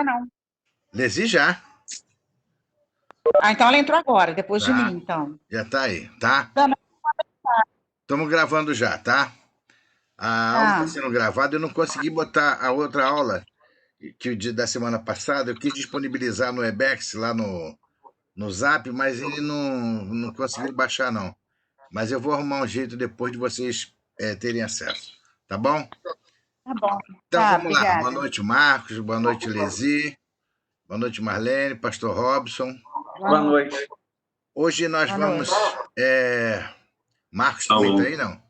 ainda não. Lesi já. Ah, então ela entrou agora, depois de Tá. mim, então. Já tá aí, tá? Não, Estamos gravando já, tá? A aula está sendo gravada. Eu não consegui botar a outra aula da semana passada. Eu quis disponibilizar no Webex, lá no Zap, mas ele não conseguiu baixar, não. Mas eu vou arrumar um jeito depois de vocês terem acesso. Tá bom? tá bom. Então Tá, vamos lá. Boa obrigada. noite, Marcos. Boa noite, Lesi. Boa noite, Marlene, Pastor Robson. Boa noite. Hoje nós Boa vamos. Marcos Tá também bom. tá aí, não?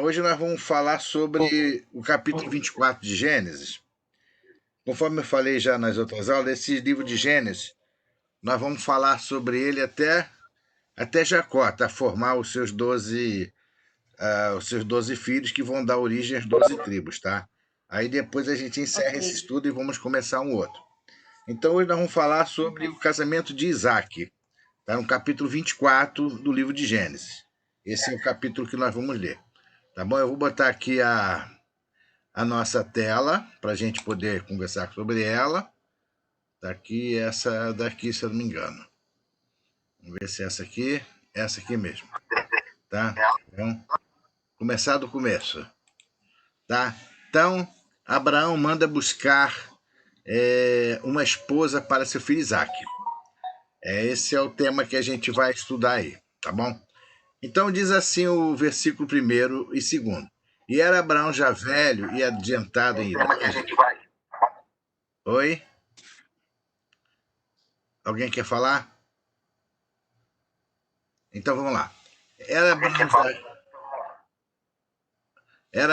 Hoje nós vamos falar sobre o capítulo 24 de Gênesis. Conforme eu falei já nas outras aulas, esse livro de Gênesis, nós vamos falar sobre ele até Jacó, até formar os seus 12 filhos que vão dar origem às 12 tribos, tá? Aí depois a gente encerra esse estudo e vamos começar um outro. Então hoje nós vamos falar sobre o casamento de Isaac. Está no capítulo 24 do livro de Gênesis. Esse é o capítulo que nós vamos ler. Tá bom? Eu vou botar aqui a nossa tela para a gente poder conversar sobre ela. Tá aqui, essa daqui, se eu não me engano. Vamos ver se é essa aqui mesmo. Tá? Então, começar do começo. Tá? Então, Abraão manda buscar uma esposa para seu filho Isaac. Esse é o tema que a gente vai estudar aí, tá bom? Então diz assim o versículo 1º e 2º. E era Abraão já velho e adiantado em idade. Oi? Alguém quer falar? Então vamos lá. Era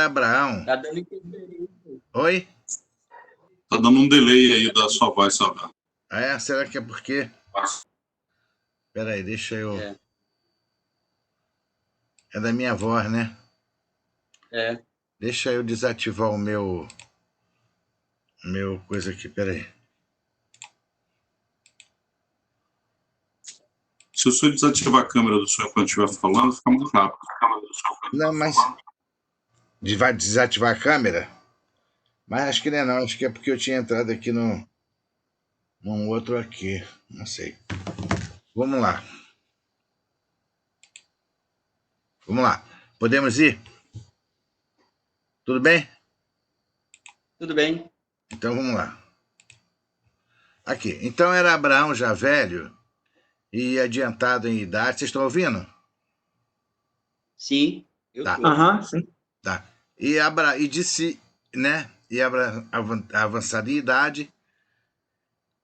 Abraão. Tá dando interferência. Oi? Tá dando um delay aí da sua voz, sabe? Será que é porque... Espera aí, deixa eu... É da minha voz, né? Deixa eu desativar o meu coisa aqui, peraí. Se o senhor desativar a câmera do senhor quando estiver falando, fica muito rápido. Não, mas... Vai desativar a câmera? Mas acho que não é não. Acho que é porque eu tinha entrado aqui num outro aqui. Não sei. Vamos lá. Vamos lá. Podemos ir? Tudo bem? Tudo bem. Então vamos lá. Aqui. Então era Abraão já velho e adiantado em idade. Vocês estão ouvindo? Sim, eu Tá. tô. Sim. Tá. E disse, né? E Abraão avançada em idade.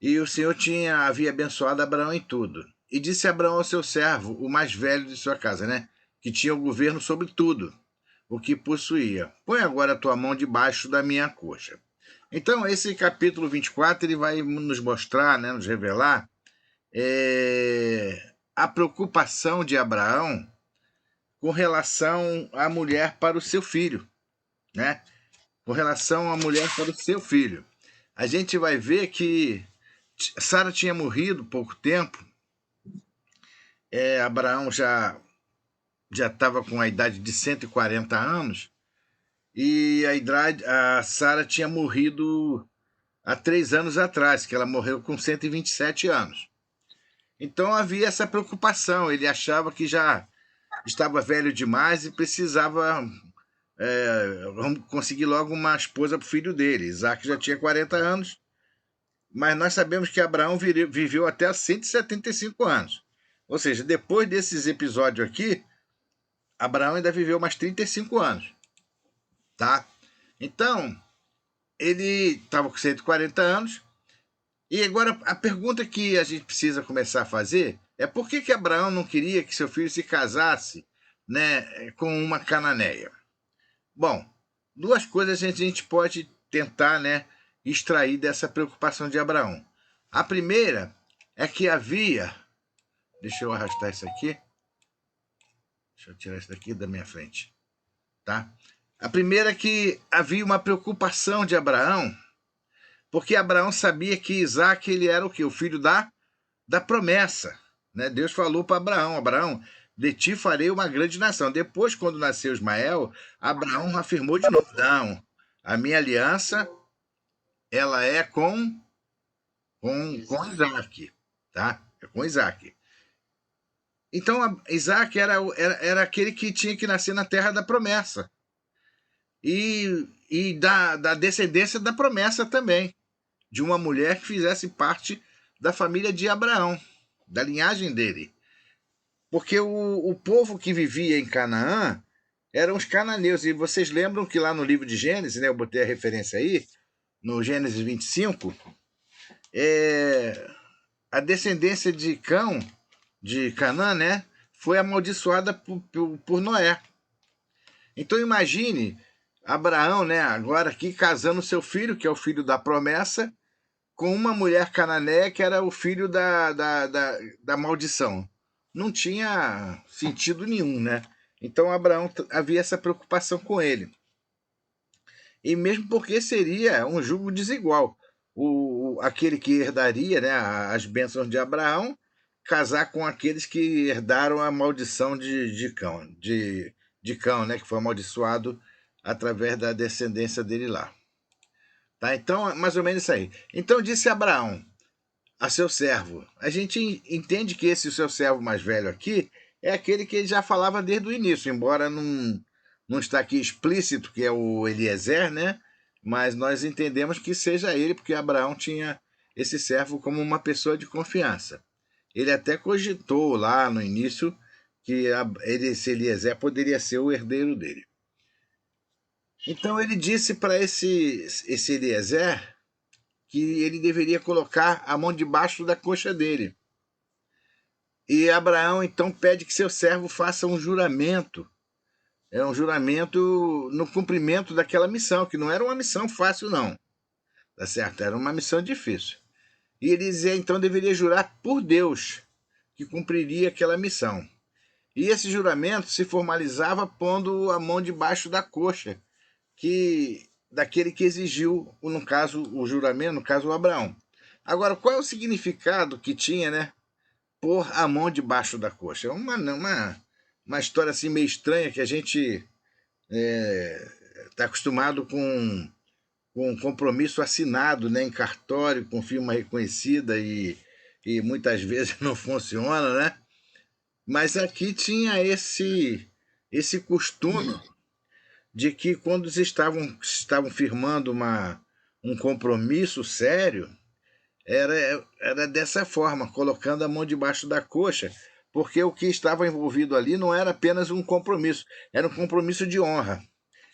E o Senhor havia abençoado Abraão em tudo. E disse Abraão ao seu servo, o mais velho de sua casa, né? Que tinha o governo sobre tudo, o que possuía. Põe agora a tua mão debaixo da minha coxa. Então, esse capítulo 24, ele vai nos mostrar, né, nos revelar a preocupação de Abraão com relação à mulher para o seu filho, né? Com relação à mulher para o seu filho. A gente vai ver que Sara tinha morrido há pouco tempo. Abraão já estava com a idade de 140 anos e a Sara tinha morrido há 3 anos atrás, que ela morreu com 127 anos. Então havia essa preocupação, ele achava que já estava velho demais e precisava conseguir logo uma esposa para o filho dele. Isaac já tinha 40 anos, mas nós sabemos que Abraão viveu até 175 anos. Ou seja, depois desses episódios aqui, Abraão ainda viveu mais 35 anos. Tá? Então, ele estava com 140 anos. E agora a pergunta que a gente precisa começar a fazer é por que Abraão não queria que seu filho se casasse, né, com uma cananeia? Bom, 2 coisas a gente pode tentar, né, extrair dessa preocupação de Abraão. A primeira é que havia... Deixa eu arrastar isso aqui. Deixa eu tirar isso daqui da minha frente. Tá? A primeira é que havia uma preocupação de Abraão, porque Abraão sabia que Isaac ele era o quê? O filho da promessa. Né? Deus falou para Abraão, Abraão, de ti farei uma grande nação. Depois, quando nasceu Ismael, Abraão afirmou de novo, não, a minha aliança ela é com Isaac, tá? É com Isaac. Então, Isaac era aquele que tinha que nascer na terra da promessa. E da descendência da promessa também, de uma mulher que fizesse parte da família de Abraão, da linhagem dele. Porque o povo que vivia em Canaã eram os cananeus. E vocês lembram que lá no livro de Gênesis, né, eu botei a referência aí, no Gênesis 25, a descendência de Cão, de Canaã, né, foi amaldiçoada por Noé. Então imagine Abraão, né, agora aqui casando seu filho, que é o filho da promessa, com uma mulher cananeia que era o filho da maldição. Não tinha sentido nenhum, né? Então Abraão havia essa preocupação com ele. E mesmo porque seria um jugo desigual. Aquele que herdaria, né, as bênçãos de Abraão, casar com aqueles que herdaram a maldição de Cão, né, que foi amaldiçoado através da descendência dele lá. Tá? Então, mais ou menos isso aí. Então disse Abraão a seu servo. A gente entende que esse seu servo mais velho aqui é aquele que ele já falava desde o início, embora não está aqui explícito que é o Eliezer, né? Mas nós entendemos que seja ele, porque Abraão tinha esse servo como uma pessoa de confiança. Ele até cogitou lá no início que esse Eliezer poderia ser o herdeiro dele. Então ele disse para esse Eliezer que ele deveria colocar a mão debaixo da coxa dele. E Abraão então pede que seu servo faça um juramento. É um juramento no cumprimento daquela missão, que não era uma missão fácil, não. Tá certo? Era uma missão difícil. E ele dizia, então, deveria jurar por Deus que cumpriria aquela missão. E esse juramento se formalizava pondo a mão debaixo da coxa, daquele que exigiu, no caso, o juramento, no caso, o Abraão. Agora, qual é o significado que tinha, né? Pôr a mão debaixo da coxa. Uma história assim meio estranha que a gente está acostumado com um compromisso assinado, né, em cartório, com firma reconhecida e muitas vezes não funciona, né? Mas aqui tinha esse costume de que quando estavam firmando um compromisso sério, era dessa forma, colocando a mão debaixo da coxa, porque o que estava envolvido ali não era apenas um compromisso, era um compromisso de honra.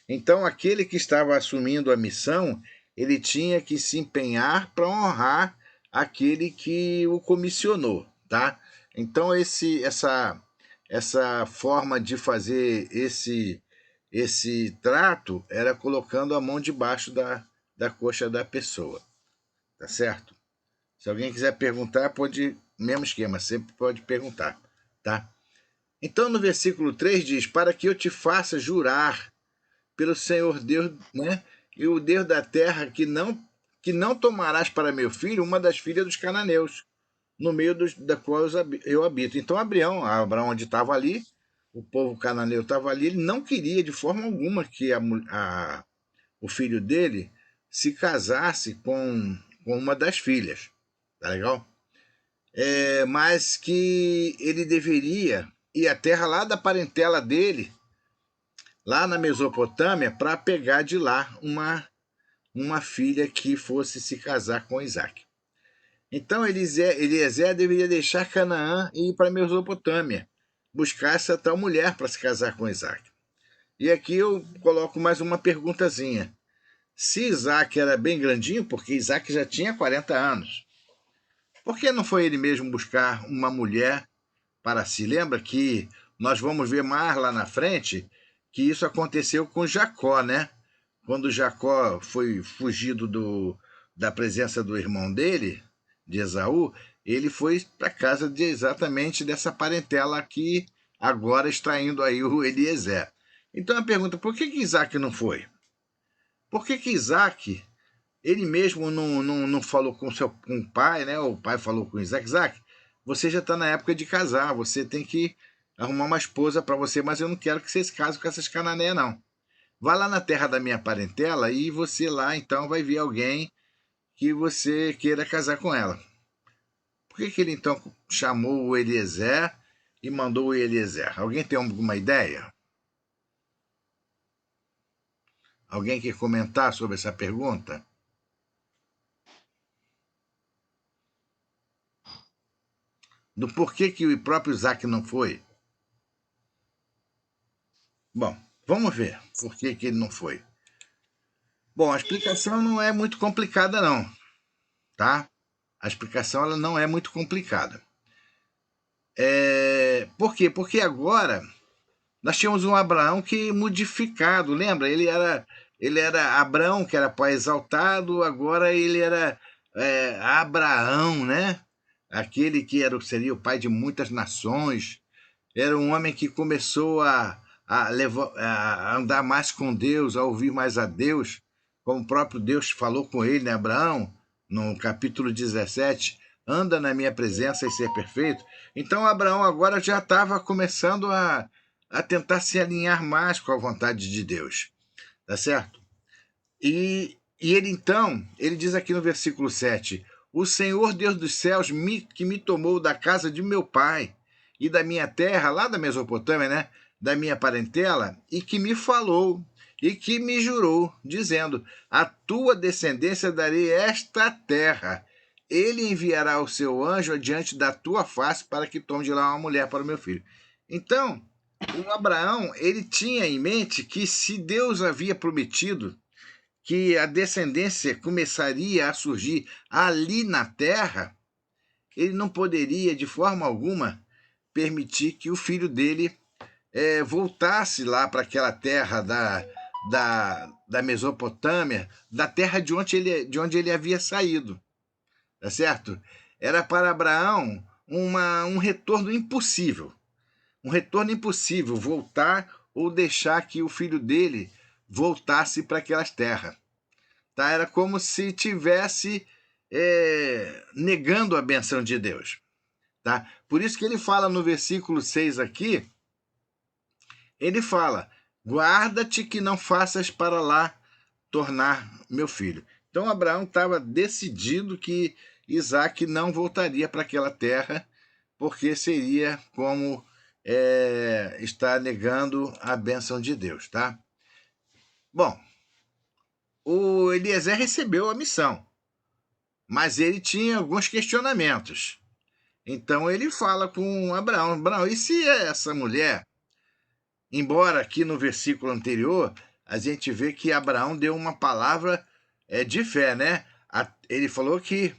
Então, aquele que estava assumindo a missão, ele tinha que se empenhar para honrar aquele que o comissionou, tá? Então, essa forma de fazer esse trato era colocando a mão debaixo da coxa da pessoa, tá certo? Se alguém quiser perguntar, pode, mesmo esquema, sempre pode perguntar, tá? Então, no versículo 3 diz, para que eu te faça jurar pelo Senhor Deus, né? E o Deus da terra, que não tomarás para meu filho uma das filhas dos cananeus, no meio da qual eu habito. Então, Abraão onde estava ali, o povo cananeu estava ali, ele não queria de forma alguma que o filho dele se casasse com uma das filhas. Tá legal? Mas que ele deveria ir à terra lá da parentela dele, lá na Mesopotâmia, para pegar de lá uma filha que fosse se casar com Isaac. Então Eliezer deveria deixar Canaã e ir para a Mesopotâmia, buscar essa tal mulher para se casar com Isaac. E aqui eu coloco mais uma perguntazinha. Se Isaac era bem grandinho, porque Isaac já tinha 40 anos, por que não foi ele mesmo buscar uma mulher para si? Lembra que nós vamos ver mais lá na frente que isso aconteceu com Jacó, né? Quando Jacó foi fugido da presença do irmão dele, de Esaú, ele foi para casa exatamente dessa parentela aqui, agora extraindo aí o Eliezer. Então a pergunta, por que Isaac não foi? Por que Isaac, ele mesmo não falou com o pai, né? O pai falou com Isaac, você já está na época de casar, você tem que arrumar uma esposa para você, mas eu não quero que você se case com essas cananeias, não. Vá lá na terra da minha parentela e você lá, então, vai ver alguém que você queira casar com ela. Por que ele então chamou o Eliezer e mandou o Eliezer? Alguém tem alguma ideia? Alguém quer comentar sobre essa pergunta? Do porquê que o próprio Isaac não foi? Bom, vamos ver por que ele não foi. Bom, a explicação não é muito complicada não, tá? A explicação ela não é muito complicada. Por quê? Porque agora nós tínhamos um Abraão que modificado, lembra? Ele era Abraão, que era pai exaltado, agora ele era Abraão, né? Aquele que seria o pai de muitas nações. Era um homem que começou a andar mais com Deus, a ouvir mais a Deus, como o próprio Deus falou com ele, né, Abraão, no capítulo 17, anda na minha presença e ser perfeito. Então Abraão agora já estava começando a tentar se alinhar mais com a vontade de Deus, tá certo? E ele então, ele diz aqui no versículo 7, o Senhor Deus dos céus que me tomou da casa de meu pai e da minha terra, lá da Mesopotâmia, né, da minha parentela, e que me falou e que me jurou, dizendo, a tua descendência darei esta terra. Ele enviará o seu anjo adiante da tua face para que tome de lá uma mulher para o meu filho. Então, o Abraão, ele tinha em mente que se Deus havia prometido que a descendência começaria a surgir ali na terra, ele não poderia, de forma alguma, permitir que o filho dele voltasse lá para aquela terra da Mesopotâmia, da terra de onde ele havia saído. Tá certo? Era para Abraão um retorno impossível. Um retorno impossível, voltar ou deixar que o filho dele voltasse para aquelas terras. Tá? Era como se tivesse negando a benção de Deus. Tá? Por isso que ele fala no versículo 6 aqui, ele fala, guarda-te que não faças para lá tornar meu filho. Então Abraão estava decidido que Isaac não voltaria para aquela terra, porque seria como estar negando a bênção de Deus, tá? Bom, o Eliezer recebeu a missão, mas ele tinha alguns questionamentos. Então ele fala com Abraão, Abraão, e se essa mulher, embora aqui no versículo anterior, a gente vê que Abraão deu uma palavra de fé, né? Ele falou que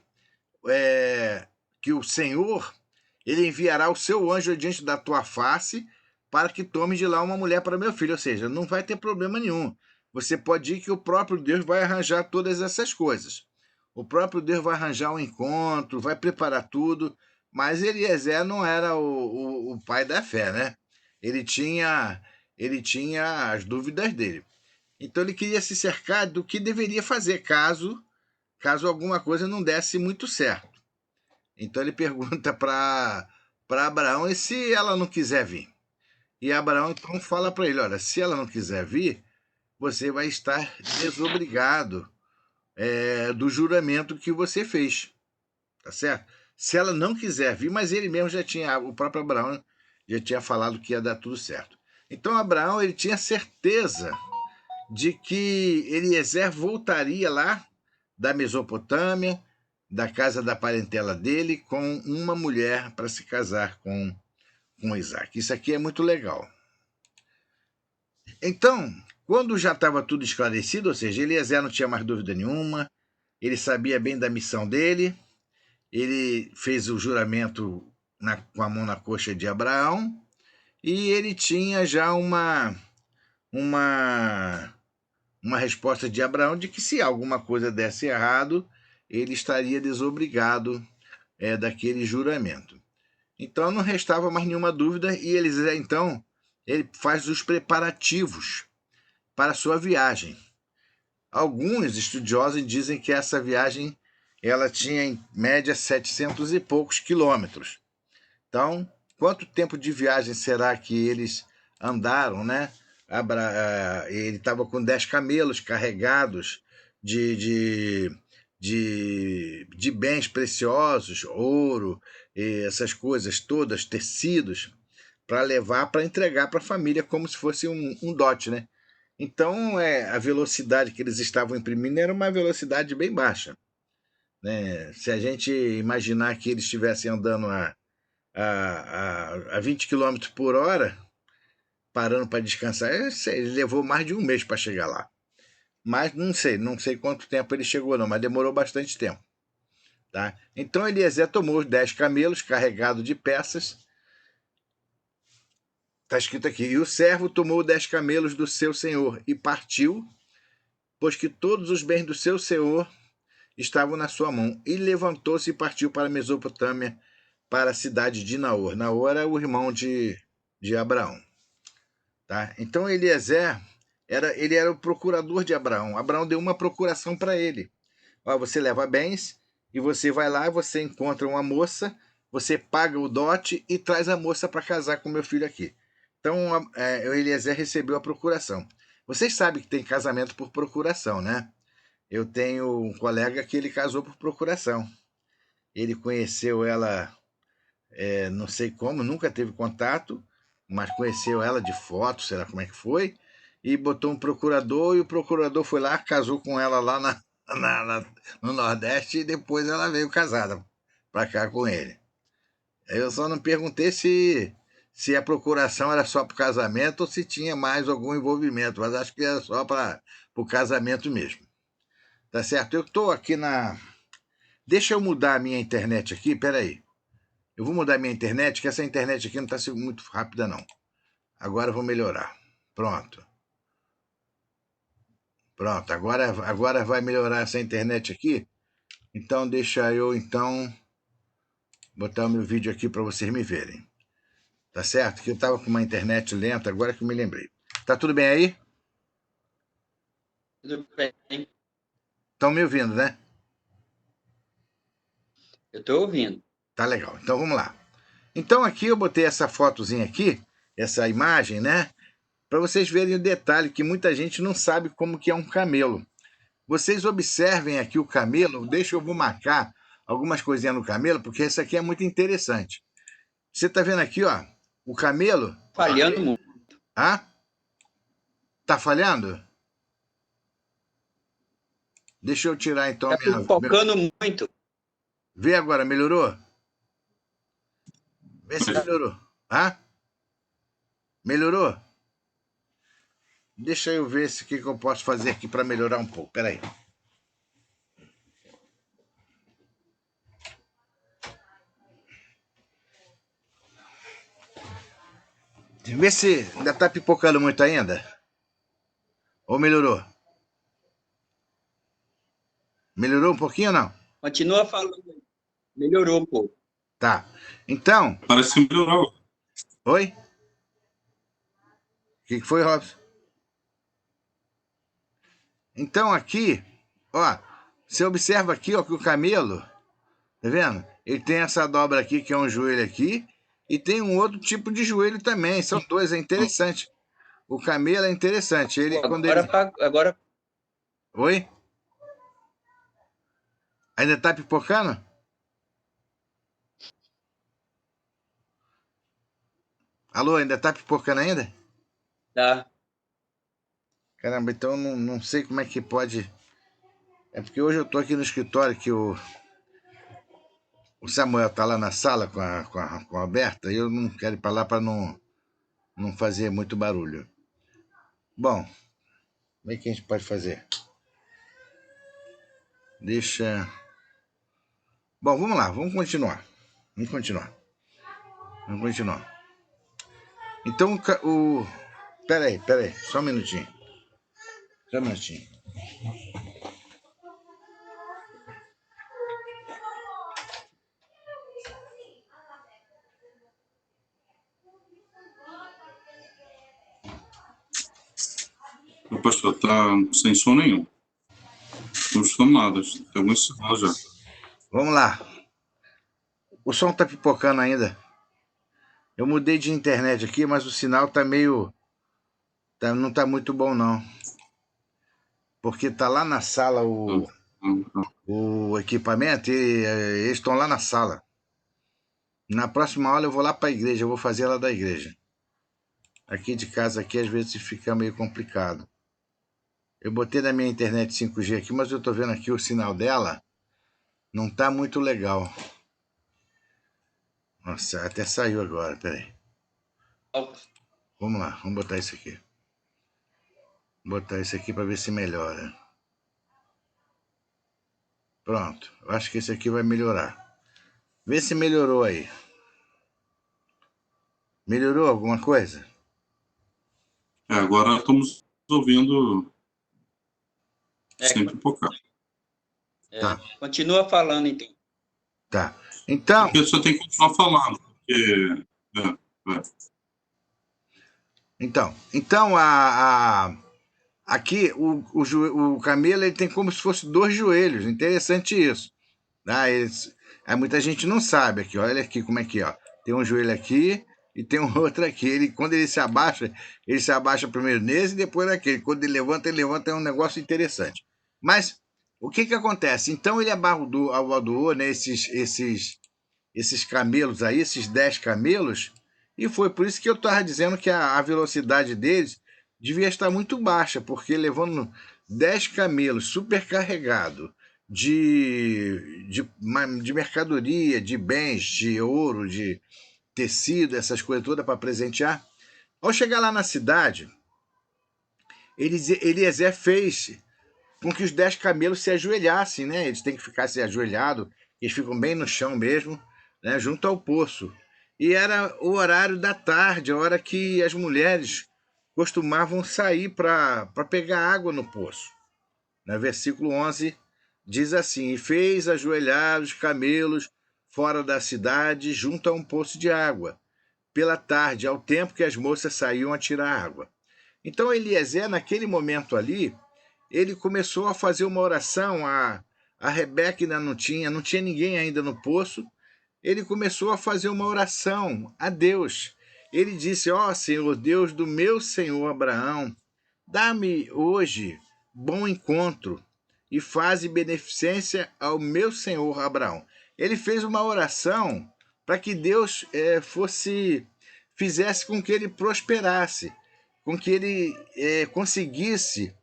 o Senhor, ele enviará o seu anjo diante da tua face para que tome de lá uma mulher para meu filho. Ou seja, não vai ter problema nenhum. Você pode ir que o próprio Deus vai arranjar todas essas coisas. O próprio Deus vai arranjar um encontro, vai preparar tudo. Mas Eliezer não era o pai da fé, né? Ele tinha as dúvidas dele. Então ele queria se cercar do que deveria fazer caso alguma coisa não desse muito certo. Então ele pergunta para Abraão, e se ela não quiser vir? E Abraão então fala para ele, olha, se ela não quiser vir, você vai estar desobrigado do juramento que você fez, tá certo? Se ela não quiser vir, mas ele mesmo o próprio Abraão já tinha falado que ia dar tudo certo. Então Abraão ele tinha certeza de que Eliezer voltaria lá da Mesopotâmia, da casa da parentela dele, com uma mulher para se casar com Isaac. Isso aqui é muito legal. Então, quando já estava tudo esclarecido, ou seja, Eliezer não tinha mais dúvida nenhuma, ele sabia bem da missão dele, ele fez o juramento com a mão na coxa de Abraão, e ele tinha já uma resposta de Abraão de que se alguma coisa desse errado, ele estaria desobrigado daquele juramento. Então não restava mais nenhuma dúvida e ele faz os preparativos para a sua viagem. Alguns estudiosos dizem que essa viagem ela tinha em média 700 e poucos quilômetros. Então, quanto tempo de viagem será que eles andaram, né? Ele estava com 10 camelos carregados de de bens preciosos, ouro, e essas coisas todas, tecidos, para levar, para entregar para a família como se fosse um dote, né? Então, a velocidade que eles estavam imprimindo era uma velocidade bem baixa, né? Se a gente imaginar que eles estivessem andando a 20 quilômetros por hora, parando para descansar, ele levou mais de um mês para chegar lá. Mas não sei quanto tempo ele chegou não, mas demorou bastante tempo. Tá? Então Eliezer tomou os 10 camelos carregados de peças. Está escrito aqui, e o servo tomou 10 camelos do seu senhor e partiu, pois que todos os bens do seu senhor estavam na sua mão. E levantou-se e partiu para a Mesopotâmia, para a cidade de Naor. Naor era o irmão de Abraão. Tá? Então Eliezer ele era o procurador de Abraão. Abraão deu uma procuração para ele. Ó, você leva bens e você vai lá, você encontra uma moça, você paga o dote e traz a moça para casar com meu filho aqui. Então o Eliezer recebeu a procuração. Vocês sabem que tem casamento por procuração, né? Eu tenho um colega que ele casou por procuração. Ele conheceu ela, não sei como, nunca teve contato, mas conheceu ela de foto, sei lá como é que foi, e botou um procurador, e o procurador foi lá, casou com ela lá no Nordeste, e depois ela veio casada para cá com ele. Eu só não perguntei se a procuração era só para o casamento ou se tinha mais algum envolvimento, mas acho que era só para o casamento mesmo. Tá certo? Eu estou aqui na... Deixa eu mudar a minha internet aqui, peraí. Eu vou mudar a minha internet, que essa internet aqui não está sendo muito rápida, não. Agora eu vou melhorar. Pronto. Pronto, agora vai melhorar essa internet aqui. Então deixa eu, botar o meu vídeo aqui para vocês me verem. Tá certo? Que eu estava com uma internet lenta, agora que eu me lembrei. Tá tudo bem aí? Tudo bem. Estão me ouvindo, né? Eu estou ouvindo. Tá legal. Então vamos lá. Então aqui eu botei essa fotozinha aqui, essa imagem, né? Para vocês verem o detalhe que muita gente não sabe como que é um camelo. Vocês observem aqui o camelo, eu vou marcar algumas coisinhas no camelo, porque isso aqui é muito interessante. Você tá vendo aqui, ó, o camelo... Falhando muito. Ah? Tá falhando? Deixa eu tirar então Está focando muito. Vê agora, melhorou? Vê se melhorou. Ah? Melhorou? Deixa eu ver o que eu posso fazer aqui para melhorar um pouco. Peraí. Vê se ainda tá pipocando muito ainda. Ou melhorou? Melhorou um pouquinho ou não? Continua falando. Melhorou um pouco. Tá. Então... Parece que melhorou. Oi? O que foi, Robson? Então aqui, ó, você observa aqui, ó, que o camelo, tá vendo? Ele tem essa dobra aqui, que é um joelho aqui, e tem um outro tipo de joelho também. São dois, é interessante. O camelo é interessante. Ele, Agora... Oi? Ainda tá pipocando? Alô, ainda tá pipocando ainda? Tá. Caramba, então não sei como é que pode... É porque hoje eu tô aqui no escritório que o Samuel tá lá na sala com a Berta e eu não quero ir para lá para não fazer muito barulho. Bom, como é que a gente pode fazer? Deixa... Bom, vamos lá, vamos continuar. Então, Peraí, só um minutinho. O pastor está sem som nenhum. Não estou nada. Tem muito sinal já. Vamos lá. O som tá pipocando ainda. Eu mudei de internet aqui, mas o sinal tá meio... não tá muito bom, não. Porque tá lá na sala o equipamento, e eles estão lá na sala. Na próxima aula eu vou lá para a igreja, eu vou fazer ela da igreja. Aqui de casa, aqui às vezes fica meio complicado. Eu botei na minha internet 5G aqui, mas eu tô vendo aqui o sinal dela não tá muito legal. Nossa, até saiu agora, peraí. Vamos lá, vamos botar isso aqui. Vou botar isso aqui para ver se melhora. Pronto, eu acho que esse aqui vai melhorar. Vê se melhorou aí. Melhorou alguma coisa? Agora estamos ouvindo sem É, pipocar. Tá. Continua falando, então. Tá. Então, Porque você tem que continuar falando, porque... então aqui o camelo ele tem como se fosse 2 joelhos. Interessante isso. Ah, aí muita gente não sabe aqui. Olha aqui como é que ó. Tem um joelho aqui e tem um outro aqui. Quando ele se abaixa primeiro nesse e depois naquele. Quando ele levanta, é um negócio interessante. Mas o que acontece? Então ele abaldoou, né, esses camelos aí, esses 10 camelos, e foi por isso que eu estava dizendo que a velocidade deles devia estar muito baixa, porque levando 10 camelos supercarregados de mercadoria, de bens, de ouro, de tecido, essas coisas todas para presentear. Ao chegar lá na cidade, Eliezer fez com que os 10 camelos se ajoelhassem, né? Eles têm que ficar se ajoelhados, eles ficam bem no chão mesmo, né? Junto ao poço. E era o horário da tarde, a hora que as mulheres costumavam sair para pegar água no poço. No versículo 11 diz assim: E fez ajoelhar os camelos fora da cidade, junto a um poço de água, pela tarde, ao tempo que as moças saíam a tirar água. Então Eliezer, naquele momento ali, ele começou a fazer uma oração. A Rebeca ainda não tinha ninguém ainda no poço. Ele começou a fazer uma oração a Deus. Ele disse: Ó Senhor, Deus do meu senhor Abraão, dá-me hoje bom encontro e faze beneficência ao meu senhor Abraão. Ele fez uma oração para que Deus fizesse com que ele prosperasse, com que ele conseguisse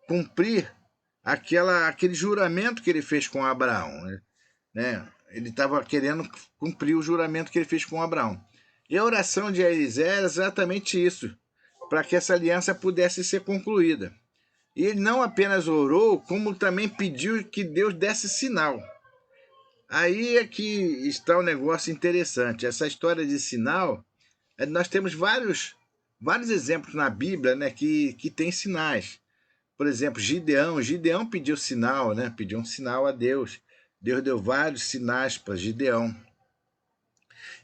cumprir aquele juramento que ele fez com Abraão, né? Ele estava querendo cumprir o juramento que ele fez com Abraão. E a oração de Eliezer era exatamente isso, para que essa aliança pudesse ser concluída. E ele não apenas orou, como também pediu que Deus desse sinal. Aí é que está o negócio interessante. Essa história de sinal, nós temos vários exemplos na Bíblia, né, que tem sinais. Por exemplo, Gideão pediu sinal, né? Pediu um sinal a Deus. Deus deu vários sinais para Gideão.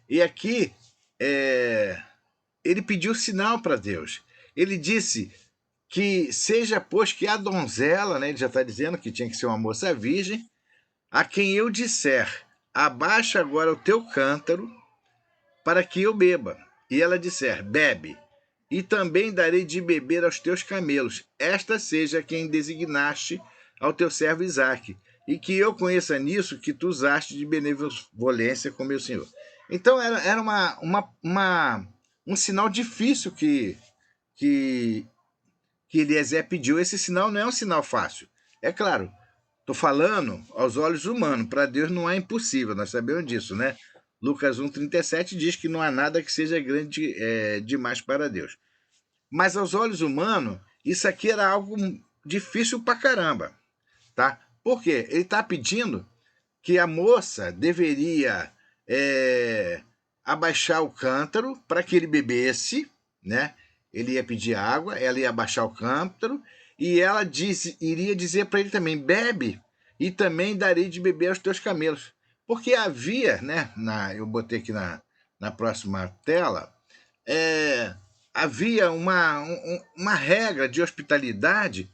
E aqui, ele pediu sinal para Deus. Ele disse que seja, pois, que a donzela, né? Ele já está dizendo que tinha que ser uma moça virgem, a quem eu disser, abaixa agora o teu cântaro para que eu beba. E ela disser, bebe. E também darei de beber aos teus camelos. Esta seja quem designaste ao teu servo Isaque, e que eu conheça nisso que tu usaste de benevolência com meu senhor. Então era um sinal difícil que Eliezer pediu. Esse sinal não é um sinal fácil. É claro, estou falando aos olhos humanos, para Deus não é impossível, nós sabemos disso, né? Lucas 1,37 diz que não há nada que seja grande demais para Deus. Mas aos olhos humanos, isso aqui era algo difícil pra caramba, tá? Por quê? Ele está pedindo que a moça deveria abaixar o cântaro para que ele bebesse, né? Ele ia pedir água, ela ia abaixar o cântaro e ela iria dizer para ele também, bebe e também darei de beber aos teus camelos. Porque havia, né? Eu botei aqui na próxima tela, havia uma regra de hospitalidade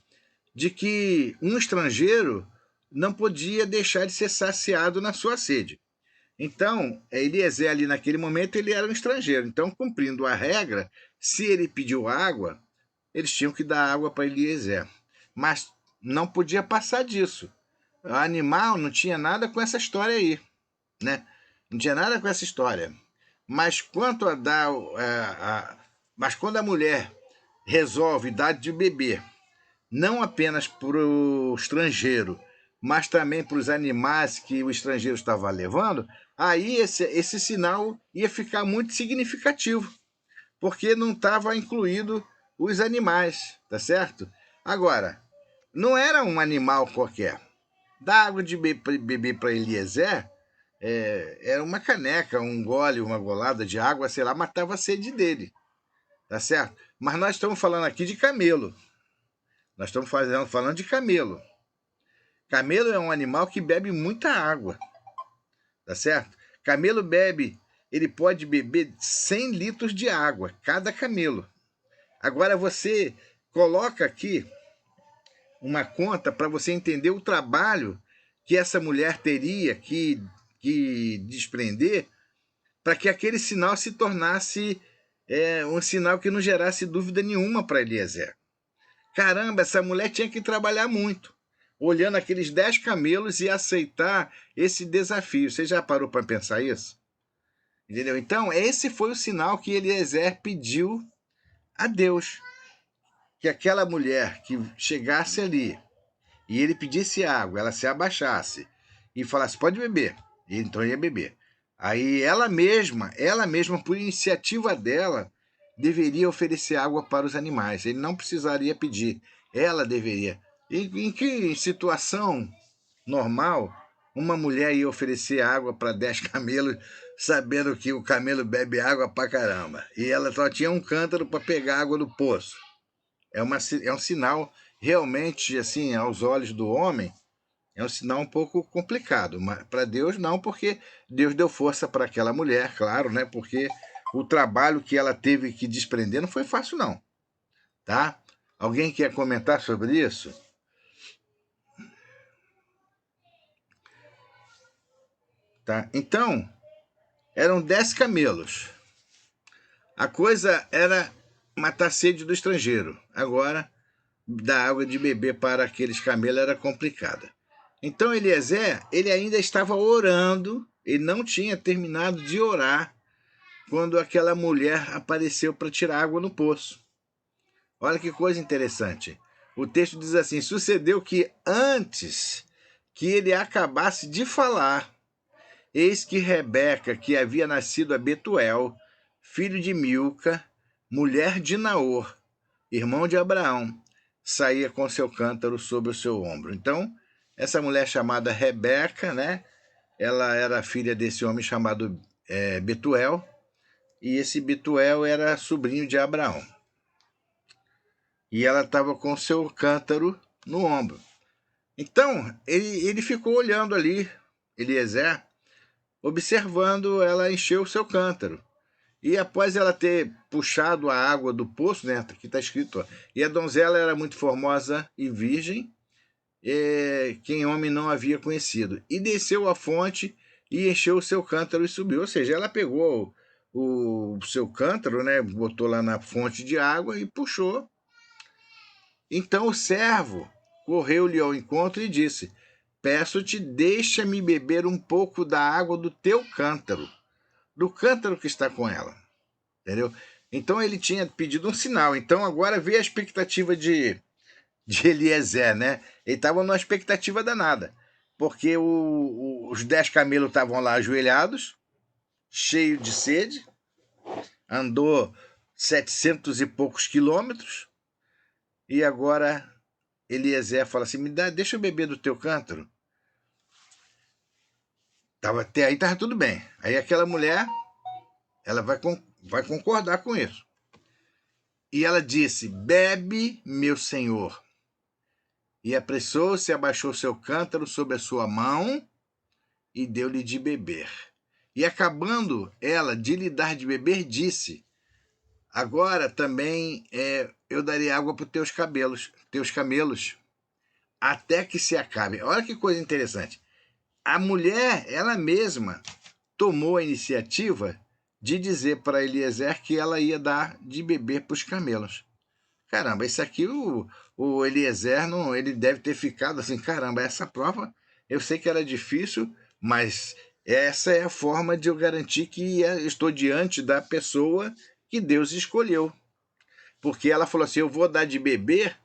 de que um estrangeiro não podia deixar de ser saciado na sua sede. Então, Eliezer ali naquele momento ele era um estrangeiro. Então, cumprindo a regra, se ele pediu água, eles tinham que dar água para Eliezer. Mas não podia passar disso. o animal não tinha nada com essa história aí, né? Não tinha nada com essa história. Mas quanto a dar, mas quando a mulher resolve dar de beber, não apenas para o estrangeiro, mas também para os animais que o estrangeiro estava levando, aí esse sinal ia ficar muito significativo, porque não estava incluído os animais, tá certo? Agora, não era um animal qualquer. Dar água de beber para Eliezer era uma caneca, um gole, uma golada de água, sei lá, matava a sede dele, tá certo? Mas nós estamos falando aqui de camelo. Nós estamos falando de camelo. Camelo é um animal que bebe muita água, tá certo? Camelo bebe, ele pode beber 100 litros de água, cada camelo. Agora você coloca aqui uma conta para você entender o trabalho que essa mulher teria que desprender para que aquele sinal se tornasse um sinal que não gerasse dúvida nenhuma para Eliezer. Caramba, essa mulher tinha que trabalhar muito, olhando aqueles 10 camelos e aceitar esse desafio. Você já parou para pensar isso? Entendeu? Então, esse foi o sinal que Eliezer pediu a Deus. Que aquela mulher que chegasse ali e ele pedisse água, ela se abaixasse e falasse, pode beber. E então ia beber. Aí ela mesma, por iniciativa dela, deveria oferecer água para os animais. Ele não precisaria pedir, ela deveria. Em que situação normal uma mulher ia oferecer água para 10 camelos, sabendo que o camelo bebe água pra caramba? E ela só tinha um cântaro para pegar água do poço. É um sinal realmente, assim, aos olhos do homem, é um sinal um pouco complicado. Mas para Deus não, porque Deus deu força para aquela mulher, claro, né? Porque o trabalho que ela teve que desprender não foi fácil, não. Tá? Alguém quer comentar sobre isso? Tá? Então, eram 10 camelos. A coisa era matar a sede do estrangeiro. Agora, dar água de beber para aqueles camelos era complicada. Então Eliezer, ele ainda estava orando, ele não tinha terminado de orar quando aquela mulher apareceu para tirar água no poço. Olha que coisa interessante. O texto diz assim: sucedeu que antes que ele acabasse de falar, eis que Rebeca, que havia nascido a Betuel, filho de Milca, mulher de Naor, irmão de Abraão, saía com seu cântaro sobre o seu ombro. Então, essa mulher chamada Rebeca, né? Ela era filha desse homem chamado Betuel, e esse Betuel era sobrinho de Abraão. E ela estava com seu cântaro no ombro. Então, ele ficou olhando ali, Eliezer, observando ela encher o seu cântaro. E após ela ter puxado a água do poço, né, aqui está escrito, ó, e a donzela era muito formosa e virgem, quem homem não havia conhecido. E desceu à fonte e encheu o seu cântaro e subiu. Ou seja, ela pegou o seu cântaro, né, botou lá na fonte de água e puxou. Então o servo correu-lhe ao encontro e disse: peço-te, deixa-me beber um pouco da água do teu cântaro, do cântaro que está com ela. Entendeu? Então ele tinha pedido um sinal. Então agora veio a expectativa de Eliezer, né? Ele estava numa expectativa danada, porque os 10 camelos estavam lá ajoelhados, cheios de sede, andou 700 e poucos quilômetros, e agora Eliezer fala assim: deixa eu beber do teu cântaro. Até aí estava tudo bem. Aí aquela mulher, ela vai concordar com isso. E ela disse: bebe, meu senhor. E apressou-se, abaixou seu cântaro sobre a sua mão e deu-lhe de beber. E acabando ela de lhe dar de beber, disse: agora também eu darei água para os teus camelos, até que se acabe. Olha que coisa interessante. A mulher, ela mesma, tomou a iniciativa de dizer para Eliezer que ela ia dar de beber para os camelos. Caramba, isso aqui o Eliezer, não, ele deve ter ficado assim, caramba, essa prova Eu sei que era difícil, mas essa é a forma de eu garantir que estou diante da pessoa que Deus escolheu. Porque ela falou assim: eu vou dar de beber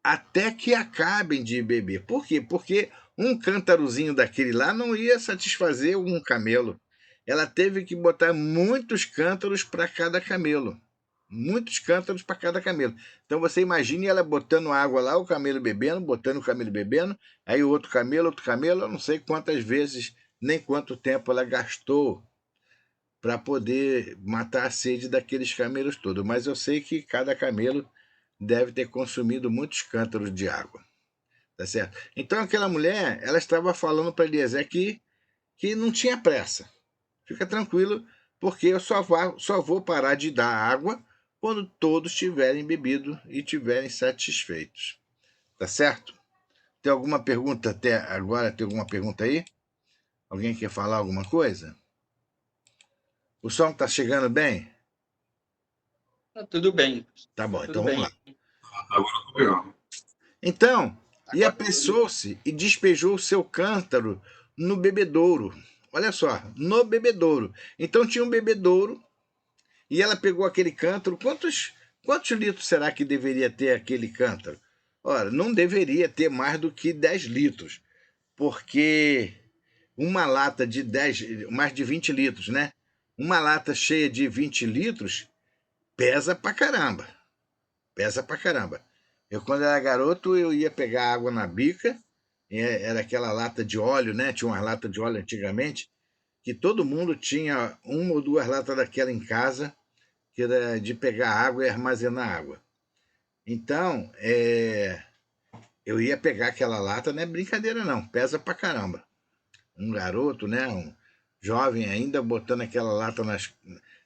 até que acabem de beber. Por quê? Porque um cântarozinho daquele lá não ia satisfazer um camelo. Ela teve que botar muitos cântaros para cada camelo. Muitos cântaros para cada camelo. Então você imagine ela botando água lá, o camelo bebendo, botando o camelo bebendo, aí o outro camelo, eu não sei quantas vezes, nem quanto tempo ela gastou para poder matar a sede daqueles camelos todos. Mas eu sei que cada camelo deve ter consumido muitos cântaros de água. Tá certo? Então aquela mulher, ela estava falando para Eliezer que não tinha pressa. Fica tranquilo, porque eu só vou parar de dar água quando todos tiverem bebido e tiverem satisfeitos. Tá certo? Tem alguma pergunta até agora? Tem alguma pergunta aí? Alguém quer falar alguma coisa? O som está chegando bem? Tá tudo bem. Tá bom, Tudo então vamos bem. lá. Agora eu tô legal. Então, e Agora- apressou-se e despejou o seu cântaro no bebedouro. Olha só, no bebedouro. Então tinha um bebedouro e ela pegou aquele cântaro. Quantos litros será que deveria ter aquele cântaro? Ora, não deveria ter mais do que 10 litros, porque uma lata de 10, mais de 20 litros, né? Uma lata cheia de 20 litros pesa pra caramba. Pesa pra caramba. Eu, quando era garoto, eu ia pegar água na bica, era aquela lata de óleo, né? Tinha umas latas de óleo antigamente, que todo mundo tinha uma ou duas latas daquela em casa, que era de pegar água e armazenar água. Então, eu ia pegar aquela lata, não é brincadeira não, pesa pra caramba. Um garoto, né? Um jovem ainda, botando aquela lata nas...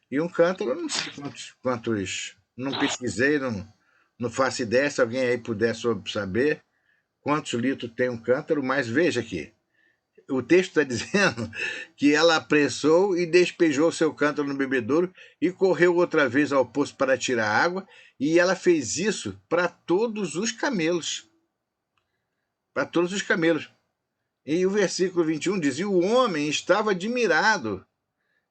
E um cântaro, eu não sei quantos não pesquisei, não faço ideia, se alguém aí puder saber quantos litros tem um cântaro, mas veja aqui, o texto está dizendo que ela apressou e despejou seu cântaro no bebedouro e correu outra vez ao poço para tirar água, e ela fez isso para todos os camelos. Para todos os camelos. E o versículo 21 diz: e o homem estava admirado.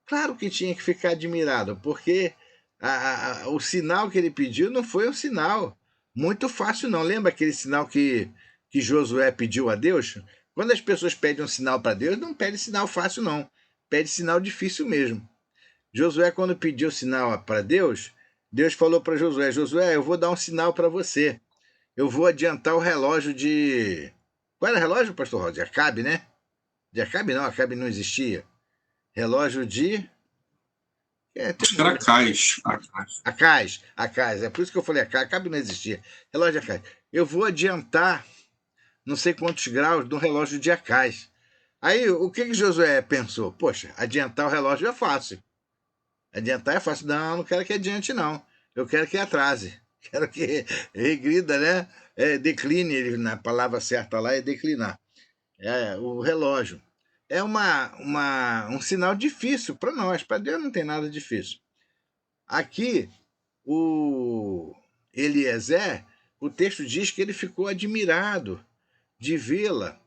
Claro que tinha que ficar admirado, porque o sinal que ele pediu não foi um sinal muito fácil, não. Lembra aquele sinal que Josué pediu a Deus? Quando as pessoas pedem um sinal para Deus, não pede sinal fácil, não. Pede sinal difícil mesmo. Josué, quando pediu sinal para Deus, Deus falou para Josué: Josué, eu vou dar um sinal para você. Eu vou adiantar o relógio de... Qual era o relógio, pastor Rod? De Acabe, né? De Acabe não, Acabe não existia. Relógio de... Acho que era Cais. Acais. É por isso que eu falei Acais. Acabe não existia. Relógio de Acais. Eu vou adiantar não sei quantos graus do relógio de Acais. Aí, o que Josué pensou? Poxa, adiantar o relógio é fácil. Adiantar é fácil. Não quero que adiante, não. Eu quero que atrase. Quero que regrida, né? Decline, na palavra certa lá é declinar. O relógio. É um sinal difícil para nós. Para Deus não tem nada difícil. Aqui, o Eliezer, o texto diz que ele ficou admirado de vê-la,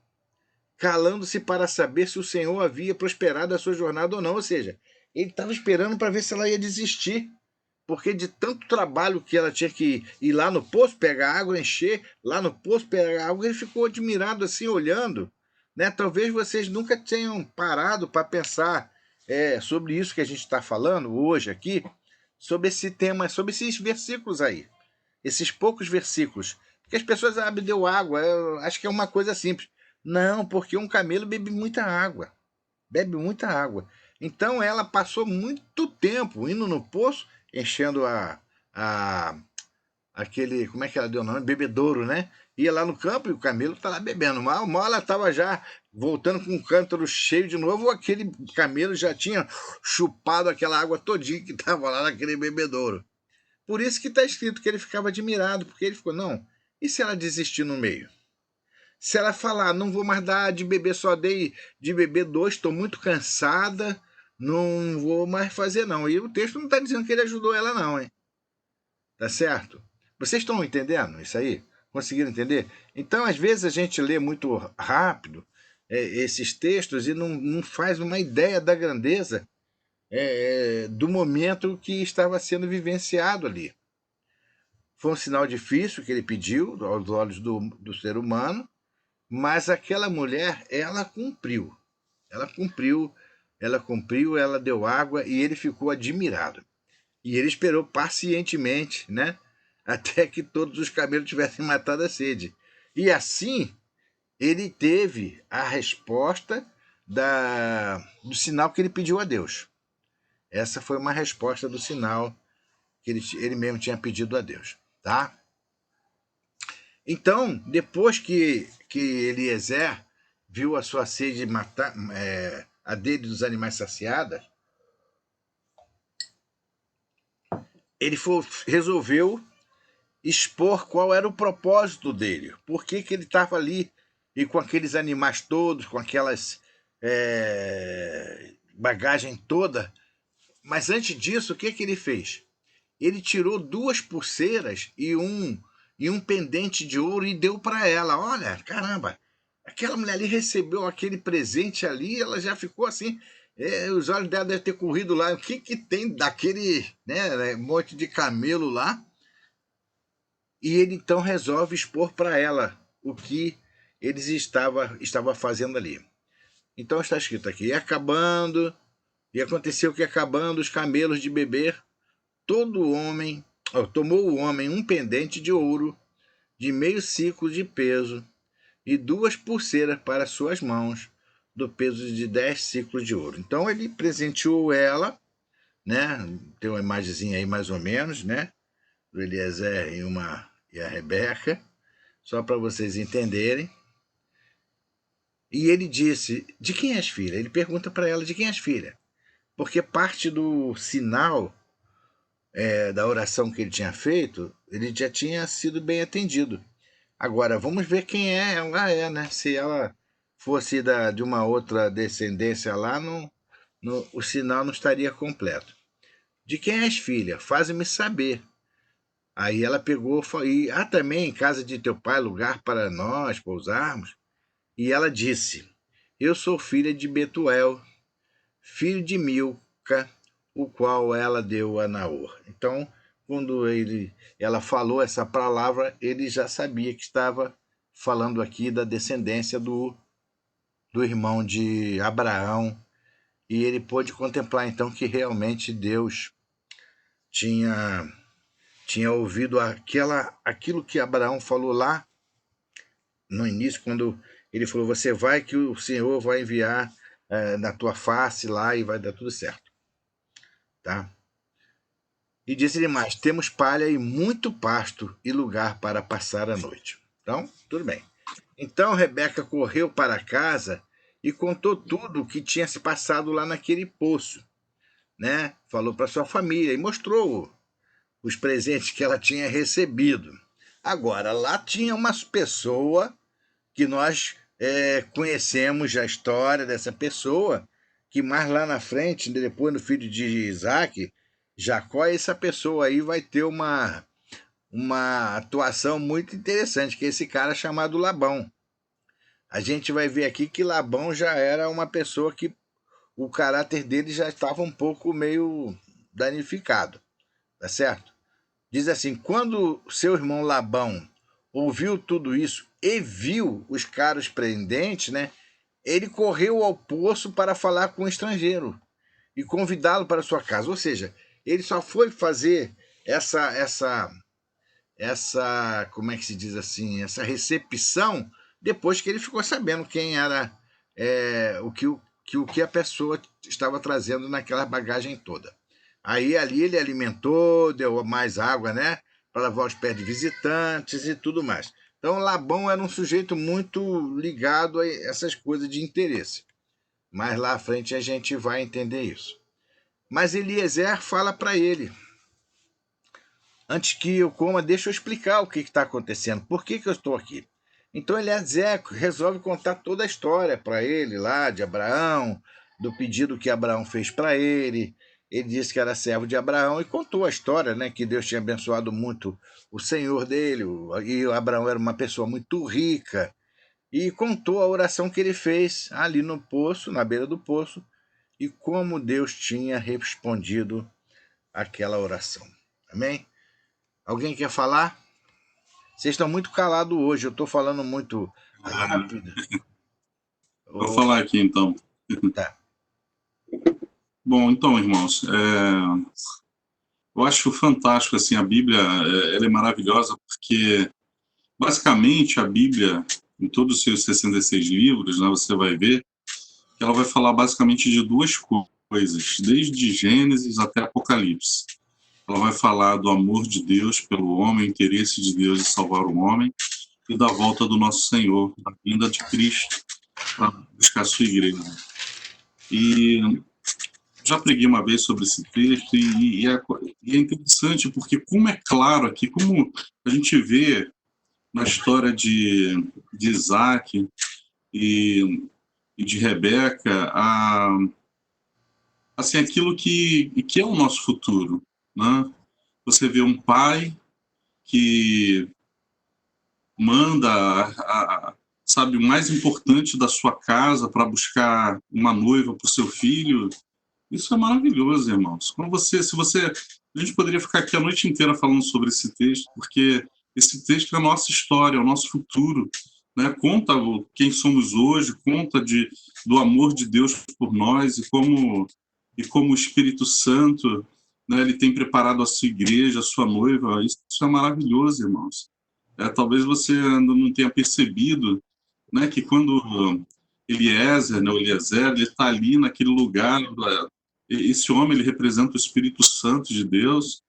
calando-se para saber se o Senhor havia prosperado a sua jornada ou não. Ou seja, ele estava esperando para ver se ela ia desistir, porque de tanto trabalho que ela tinha que ir lá no poço pegar água, encher, lá no poço pegar água, ele ficou admirado assim, olhando. Né? Talvez vocês nunca tenham parado para pensar sobre isso que a gente está falando hoje aqui, sobre esse tema, sobre esses versículos aí, esses poucos versículos. Porque as pessoas deu água, eu acho que é uma coisa simples. Não, porque um camelo bebe muita água. Bebe muita água. Então ela passou muito tempo indo no poço, enchendo aquele, como é que ela deu o nome? Bebedouro, né? Ia lá no campo e o camelo tá lá bebendo. Mal ela estava já voltando com um cântaro cheio de novo, aquele camelo já tinha chupado aquela água todinha que estava lá naquele bebedouro. Por isso que está escrito que ele ficava admirado, porque ele ficou, não, e se ela desistir no meio? Se ela falar, não vou mais dar de beber, só dei de beber 2, estou muito cansada, não vou mais fazer não. E o texto não está dizendo que ele ajudou ela não, hein? Tá certo? Vocês estão entendendo isso aí? Conseguiram entender? Então, às vezes a gente lê muito rápido esses textos e não faz uma ideia da grandeza do momento que estava sendo vivenciado ali. Foi um sinal difícil que ele pediu aos olhos do ser humano, mas aquela mulher, ela cumpriu. Ela cumpriu, ela deu água e ele ficou admirado. E ele esperou pacientemente, né? Até que todos os camelos tivessem matado a sede. E assim, ele teve a resposta do sinal que ele pediu a Deus. Essa foi uma resposta do sinal que ele mesmo tinha pedido a Deus, tá? Então, depois que Eliezer viu a sua sede matar, a dele dos animais saciada, ele resolveu expor qual era o propósito dele, por que ele estava ali e com aqueles animais todos, com aquelas bagagem toda. Mas antes disso, o que ele fez? Ele tirou 2 pulseiras e um pendente de ouro e deu para ela. Olha, caramba, aquela mulher ali recebeu aquele presente ali, ela já ficou assim, os olhos dela devem ter corrido lá. O que tem daquele monte de camelo lá? E ele então resolve expor para ela o que eles estava fazendo ali. Então está escrito aqui, e aconteceu que acabando os camelos de beber, tomou o homem um pendente de ouro de 0,5 ciclo de peso e 2 pulseiras para suas mãos do peso de 10 ciclos de ouro. Então ele presenteou ela, né? Tem uma imagenzinha aí mais ou menos, né? Do Eliezer e a Rebeca, só para vocês entenderem. E ele disse, de quem és filha? Ele pergunta para ela, de quem és filha? Porque parte do sinal da oração que ele tinha feito, ele já tinha sido bem atendido. Agora, vamos ver quem ela né? Se ela fosse de uma outra descendência lá, o sinal não estaria completo. De quem és filha? Faze-me saber. Aí ela pegou e há também em casa de teu pai lugar para nós pousarmos? E ela disse, eu sou filha de Betuel, filho de Milca, o qual ela deu a Naor. Então, quando ela falou essa palavra, ele já sabia que estava falando aqui da descendência do irmão de Abraão, e ele pôde contemplar então que realmente Deus tinha ouvido aquilo que Abraão falou lá no início, quando ele falou, você vai que o Senhor vai enviar na tua face lá e vai dar tudo certo. Tá? E disse-lhe mais, temos palha e muito pasto e lugar para passar a noite. Então, tudo bem. Então Rebeca correu para casa e contou tudo o que tinha se passado lá naquele poço, né? Falou para sua família e mostrou os presentes que ela tinha recebido. Agora, lá tinha uma pessoa que nós conhecemos a história dessa pessoa, que mais lá na frente, depois no filho de Isaac, Jacó, essa pessoa aí vai ter uma atuação muito interessante, que é esse cara chamado Labão. A gente vai ver aqui que Labão já era uma pessoa que o caráter dele já estava um pouco meio danificado, tá certo? Diz assim, quando seu irmão Labão ouviu tudo isso e viu os caros pendentes, né, ele correu ao poço para falar com o estrangeiro e convidá-lo para sua casa. Ou seja, ele só foi fazer essa como é que se diz assim, essa recepção depois que ele ficou sabendo quem era o que a pessoa estava trazendo naquela bagagem toda. Aí ali ele alimentou, deu mais água, né, para lavar os pés de visitantes e tudo mais. Então Labão era um sujeito muito ligado a essas coisas de interesse. Mais lá à frente a gente vai entender isso. Mas Eliezer fala para ele, antes que eu coma, deixa eu explicar o que está acontecendo, por que eu estou aqui. Então Eliezer resolve contar toda a história para ele lá de Abraão, do pedido que Abraão fez para ele. Ele disse que era servo de Abraão e contou a história, né, que Deus tinha abençoado muito o senhor dele, e Abraão era uma pessoa muito rica, e contou a oração que ele fez ali no poço, na beira do poço, e como Deus tinha respondido aquela oração. Amém? Alguém quer falar? Vocês estão muito calados hoje, eu estou falando muito rápido. Vou falar aqui então. Tá. Bom, então, irmãos, eu acho fantástico, assim, a Bíblia, ela é maravilhosa porque, basicamente, a Bíblia, em todos os seus 66 livros, né, você vai ver que ela vai falar basicamente de duas coisas, desde Gênesis até Apocalipse. Ela vai falar do amor de Deus pelo homem, o interesse de Deus em salvar o homem, e da volta do nosso Senhor, da vinda de Cristo para buscar a sua igreja. E já preguei uma vez sobre esse texto e é interessante porque, como é claro aqui, como a gente vê na história de Isaac e de Rebeca, assim, aquilo que é o nosso futuro, né? Você vê um pai que manda, sabe, o mais importante da sua casa para buscar uma noiva para o seu filho. Isso é maravilhoso, irmãos. A gente poderia ficar aqui a noite inteira falando sobre esse texto, porque esse texto é a nossa história, é o nosso futuro, né? Conta quem somos hoje, conta do amor de Deus por nós e como o Espírito Santo, né, ele tem preparado a sua igreja, a sua noiva. Isso é maravilhoso, irmãos. Talvez você ainda não tenha percebido, né, que quando Eliezer, né, o Eliezer, ele está ali naquele lugar. Esse homem, ele representa o Espírito Santo de Deus,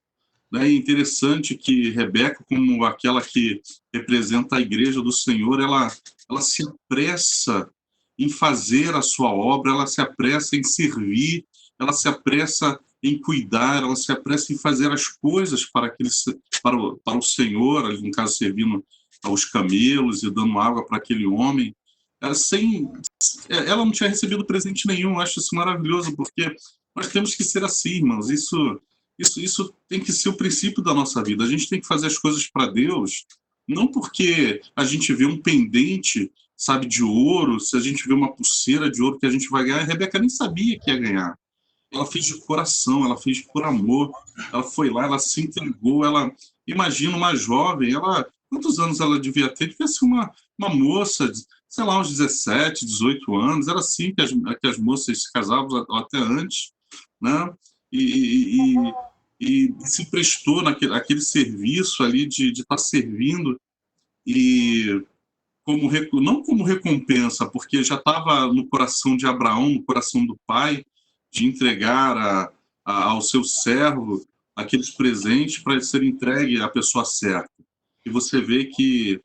né? E é interessante que Rebeca, como aquela que representa a igreja do Senhor, ela se apressa em fazer a sua obra, ela se apressa em servir, ela se apressa em cuidar, ela se apressa em fazer as coisas para o Senhor, ali, no caso, servindo aos camelos e dando água para aquele homem. Ela não tinha recebido presente nenhum. Eu acho isso maravilhoso, porque nós temos que ser assim, irmãos. Isso tem que ser o princípio da nossa vida. A gente tem que fazer as coisas para Deus, não porque a gente vê um pendente, sabe, de ouro, se a gente vê uma pulseira de ouro que a gente vai ganhar. A Rebeca nem sabia que ia ganhar. Ela fez de coração, ela fez por amor. Ela foi lá, ela se entregou. Imagina uma jovem, quantos anos ela devia ter? Devia ser uma moça, sei lá, uns 17, 18 anos. Era assim que as moças se casavam, até antes, né? E se prestou naquele serviço ali de estar servindo, e não como recompensa, porque já estava no coração de Abraão, no coração do pai, de entregar ao seu servo aqueles presentes para ser entregue à pessoa certa. E você vê que,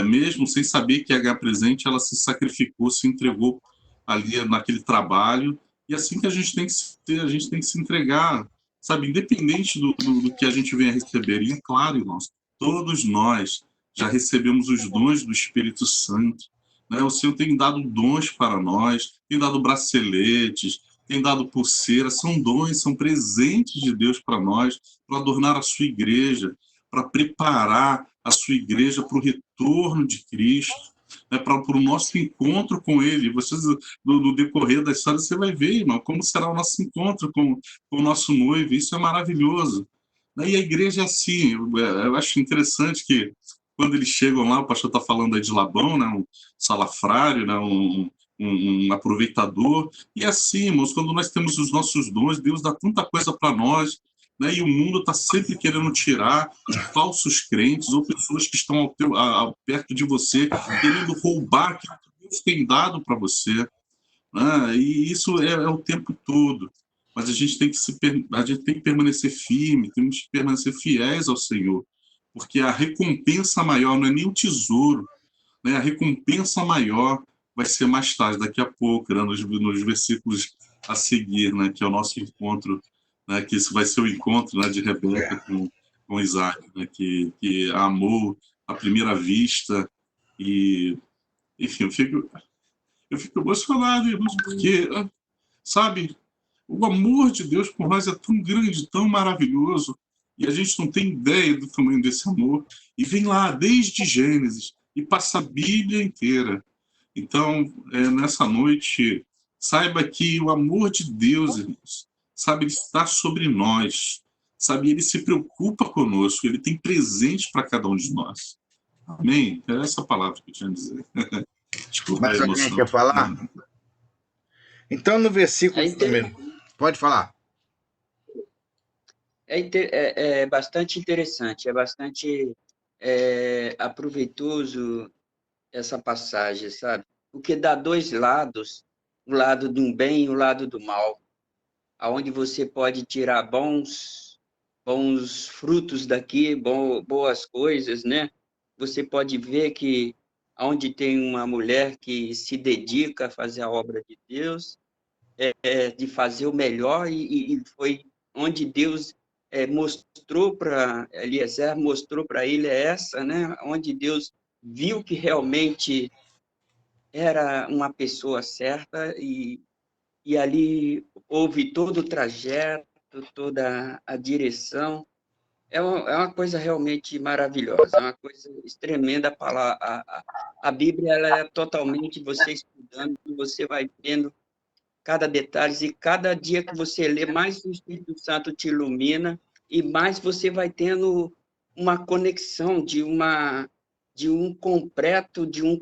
mesmo sem saber que ia ganhar presente, ela se sacrificou, se entregou ali naquele trabalho. E assim que a gente tem que ter, a gente tem que se entregar, sabe, independente do que a gente venha a receber. E é claro, irmãos, todos nós já recebemos os dons do Espírito Santo, né? O Senhor tem dado dons para nós, tem dado braceletes, tem dado pulseiras, são dons, são presentes de Deus para nós, para adornar a sua igreja, para preparar a sua igreja para o retorno de Cristo, né, para o nosso encontro com Ele. Vocês, no decorrer da história, você vai ver, irmão, como será o nosso encontro com o nosso noivo. Isso é maravilhoso. E a igreja é assim. Eu acho interessante que, quando eles chegam lá, o pastor está falando aí de Labão, né, um salafrário, né, um aproveitador. E assim, irmãos, quando nós temos os nossos dons, Deus dá tanta coisa para nós, né, e o mundo está sempre querendo tirar falsos crentes ou pessoas que estão perto de você, querendo roubar aquilo que Deus tem dado para você, né? E isso é o tempo todo. Mas a gente tem que permanecer firme, temos que permanecer fiéis ao Senhor, porque a recompensa maior não é nem o tesouro, né? A recompensa maior vai ser mais tarde, daqui a pouco, né? Nos versículos a seguir, né? Que é o nosso encontro, né? Que isso vai ser o encontro, né, de Rebeca com Isaac, né? Que a amou à primeira vista. E, enfim, eu fico emocionado, irmãos, porque, sabe, o amor de Deus por nós é tão grande, tão maravilhoso, e a gente não tem ideia do tamanho desse amor. E vem lá, desde Gênesis, e passa a Bíblia inteira. Então, nessa noite, saiba que o amor de Deus, irmãos, sabe, ele está sobre nós, sabe, ele se preocupa conosco, ele tem presente para cada um de nós. Amém? É essa palavra que eu tinha a dizer. Desculpa a Mas alguém emoção. quer falar? Então, no versículo É pode falar. É bastante interessante, é bastante aproveitoso essa passagem, sabe? Porque dá dois lados, o lado do bem e o lado do mal, aonde você pode tirar bons frutos daqui, boas coisas, né? Você pode ver que onde tem uma mulher que se dedica a fazer a obra de Deus, de fazer o melhor, e foi onde Deus mostrou para Eliezer, mostrou para ele essa, né? Onde Deus viu que realmente era uma pessoa certa, e ali houve todo o trajeto, toda a direção. É uma coisa realmente maravilhosa, é uma coisa tremenda. A Bíblia, ela é totalmente, você estudando, você vai vendo cada detalhe, e cada dia que você lê, mais o Espírito Santo te ilumina, e mais você vai tendo uma conexão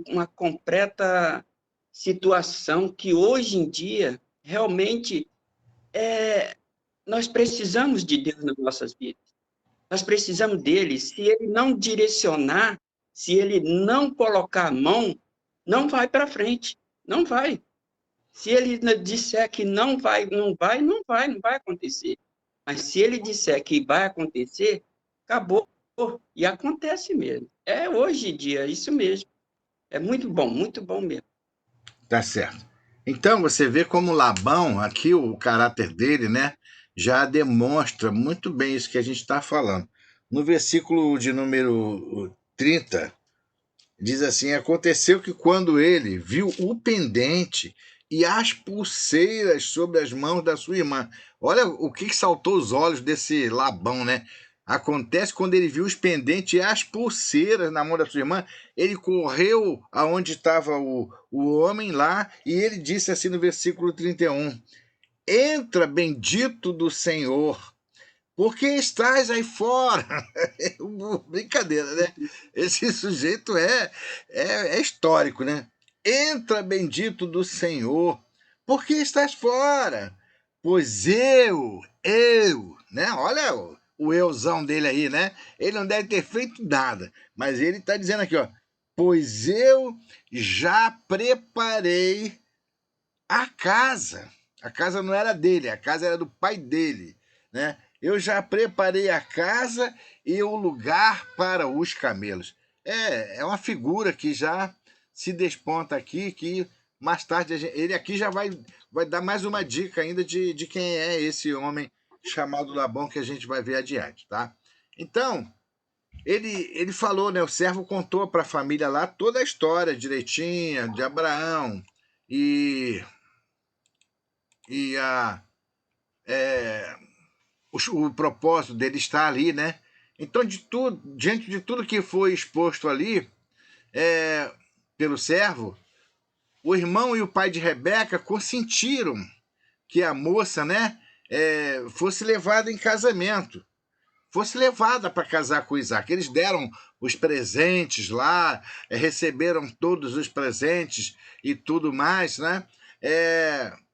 uma completa situação que hoje em dia realmente nós precisamos de Deus nas nossas vidas. Nós precisamos dele. Se ele não direcionar, se ele não colocar a mão, não vai para frente, não vai. Se ele disser que não vai, não vai acontecer. Mas se ele disser que vai acontecer, acabou. E acontece mesmo. É hoje em dia, isso mesmo. É muito bom mesmo. Tá certo. Então, você vê como Labão, aqui o caráter dele, né, já demonstra muito bem isso que a gente está falando. No versículo de número 30, diz assim: aconteceu que quando ele viu o pendente e as pulseiras sobre as mãos da sua irmã. Olha o que saltou os olhos desse Labão, né? Acontece quando ele viu os pendentes e as pulseiras na mão da sua irmã, ele correu aonde estava o homem lá, e ele disse assim no versículo 31: entra, bendito do Senhor, porque estás aí fora. Brincadeira, né? Esse sujeito é histórico, né? Entra, bendito do Senhor, porque estás fora. Pois né? Olha o euzão dele aí, né? Ele não deve ter feito nada, mas ele está dizendo aqui, ó: pois eu já preparei a casa. A casa não era dele, a casa era do pai dele, né? Eu já preparei a casa e o lugar para os camelos. É uma figura que já se desponta aqui, que mais tarde ele aqui já vai dar mais uma dica ainda de quem é esse homem chamado Labão, que a gente vai ver adiante, tá? Então, ele falou, né? O servo contou para a família lá toda a história direitinha de Abraão e o propósito dele estar ali, né? Então, diante de tudo que foi exposto ali pelo servo, o irmão e o pai de Rebeca consentiram que a moça, né, fosse levada em casamento, fosse levada para casar com Isaac. Eles deram os presentes lá, receberam todos os presentes e tudo mais, né?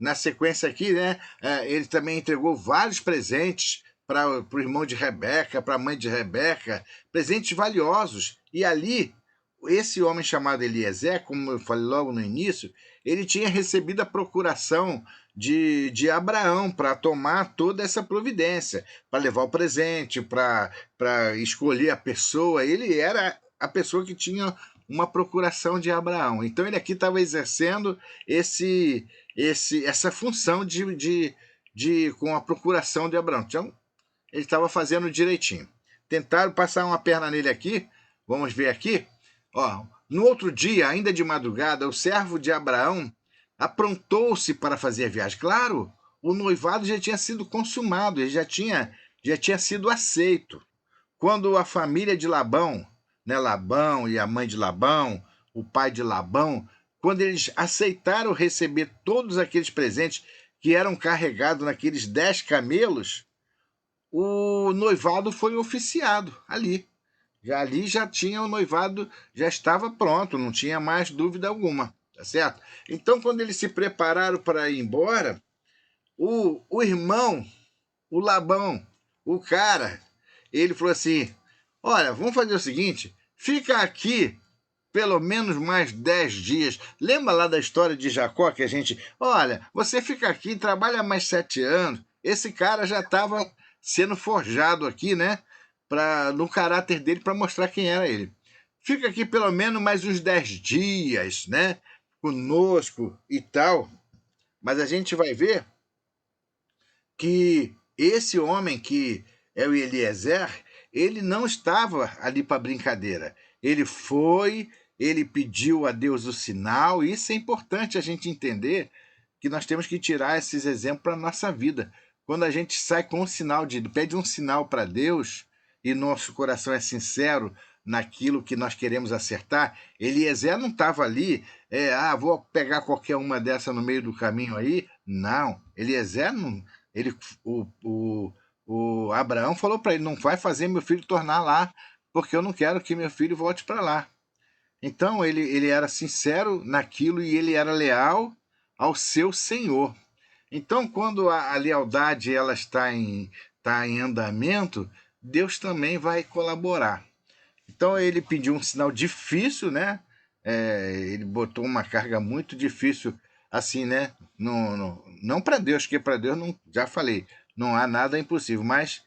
Na sequência aqui, né, ele também entregou vários presentes para o irmão de Rebeca, para a mãe de Rebeca, presentes valiosos. E ali, esse homem chamado Eliezer, como eu falei logo no início, ele tinha recebido a procuração de Abraão para tomar toda essa providência, para levar o presente, para escolher a pessoa. Ele era a pessoa que tinha uma procuração de Abraão. Então ele aqui estava exercendo essa função com a procuração de Abraão. Então ele estava fazendo direitinho. Tentaram passar uma perna nele aqui. Vamos ver aqui. Ó, no outro dia, ainda de madrugada, o servo de Abraão aprontou-se para fazer a viagem. Claro, o noivado já tinha sido consumado, ele já tinha sido aceito. Quando a família de Labão né, Labão e a mãe de Labão, o pai de Labão, quando eles aceitaram receber todos aqueles presentes que eram carregados naqueles 10 camelos, o noivado foi oficiado ali. Ali já tinha o noivado, já estava pronto, não tinha mais dúvida alguma, tá certo? Então, quando eles se prepararam para ir embora, o irmão, o Labão, o cara, ele falou assim: olha, vamos fazer o seguinte, fica aqui pelo menos mais 10 dias. Lembra lá da história de Jacó que a gente, olha, você fica aqui, trabalha mais 7 anos. Esse cara já estava sendo forjado aqui, né? No caráter dele para mostrar quem era ele. Fica aqui pelo menos mais uns 10 dias, né? Conosco e tal. Mas a gente vai ver que esse homem que é o Eliezer, ele não estava ali para brincadeira. Ele foi, ele pediu a Deus o sinal, e isso é importante a gente entender, que nós temos que tirar esses exemplos para a nossa vida. Quando a gente sai com um sinal, pede um sinal para Deus, e nosso coração é sincero naquilo que nós queremos acertar, Eliezer não estava ali, vou pegar qualquer uma dessa no meio do caminho aí. Não, Eliezer não. Ele, o Abraão falou para ele: não vai fazer meu filho tornar lá, porque eu não quero que meu filho volte para lá. Então ele era sincero naquilo e ele era leal ao seu Senhor. Então, quando a lealdade ela está em andamento, Deus também vai colaborar. Então ele pediu um sinal difícil, né? Ele botou uma carga muito difícil, assim, né? Não para Deus, porque para Deus, não, já falei, não há nada impossível. Mas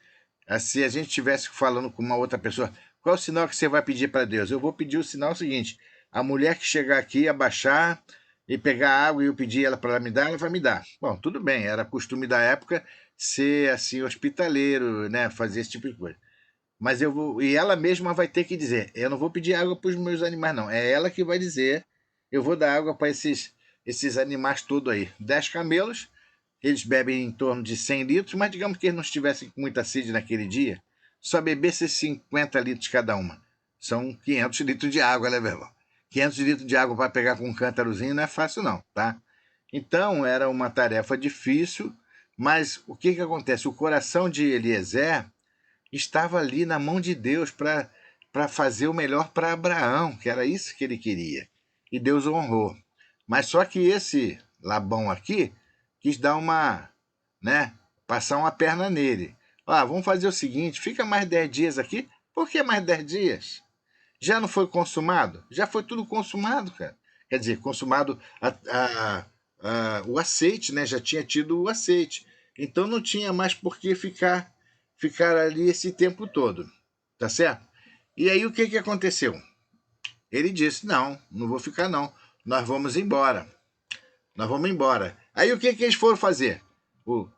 se a gente estivesse falando com uma outra pessoa, qual é o sinal que você vai pedir para Deus? Eu vou pedir o sinal seguinte: a mulher que chegar aqui, abaixar e pegar água e eu pedir ela para ela me dar, ela vai me dar. Bom, tudo bem, era costume da época ser assim hospitaleiro, né? Fazer esse tipo de coisa. Mas eu vou. E ela mesma vai ter que dizer: eu não vou pedir água para os meus animais, não. É ela que vai dizer: eu vou dar água para esses animais todos aí. 10 camelos, eles bebem em torno de 100 litros, mas digamos que eles não estivessem com muita sede naquele dia, só bebessem 50 litros cada uma. São 500 litros de água, né, meu irmão? 500 litros de água para pegar com um cântarozinho não é fácil, não, tá? Então era uma tarefa difícil, mas o que acontece? O coração de Eliezer estava ali na mão de Deus para fazer o melhor para Abraão, que era isso que ele queria. E Deus o honrou. Mas só que esse Labão aqui quis dar uma, né, passar uma perna nele. Vamos fazer o seguinte, fica mais 10 dias aqui. Por que mais 10 dias? Já não foi consumado? Já foi tudo consumado, cara. Quer dizer, consumado o aceite, né? Já tinha tido o aceite. Então não tinha mais por que ficar ali esse tempo todo, tá certo? E aí o que aconteceu? Ele disse: não vou ficar não, nós vamos embora. Aí o que eles foram fazer?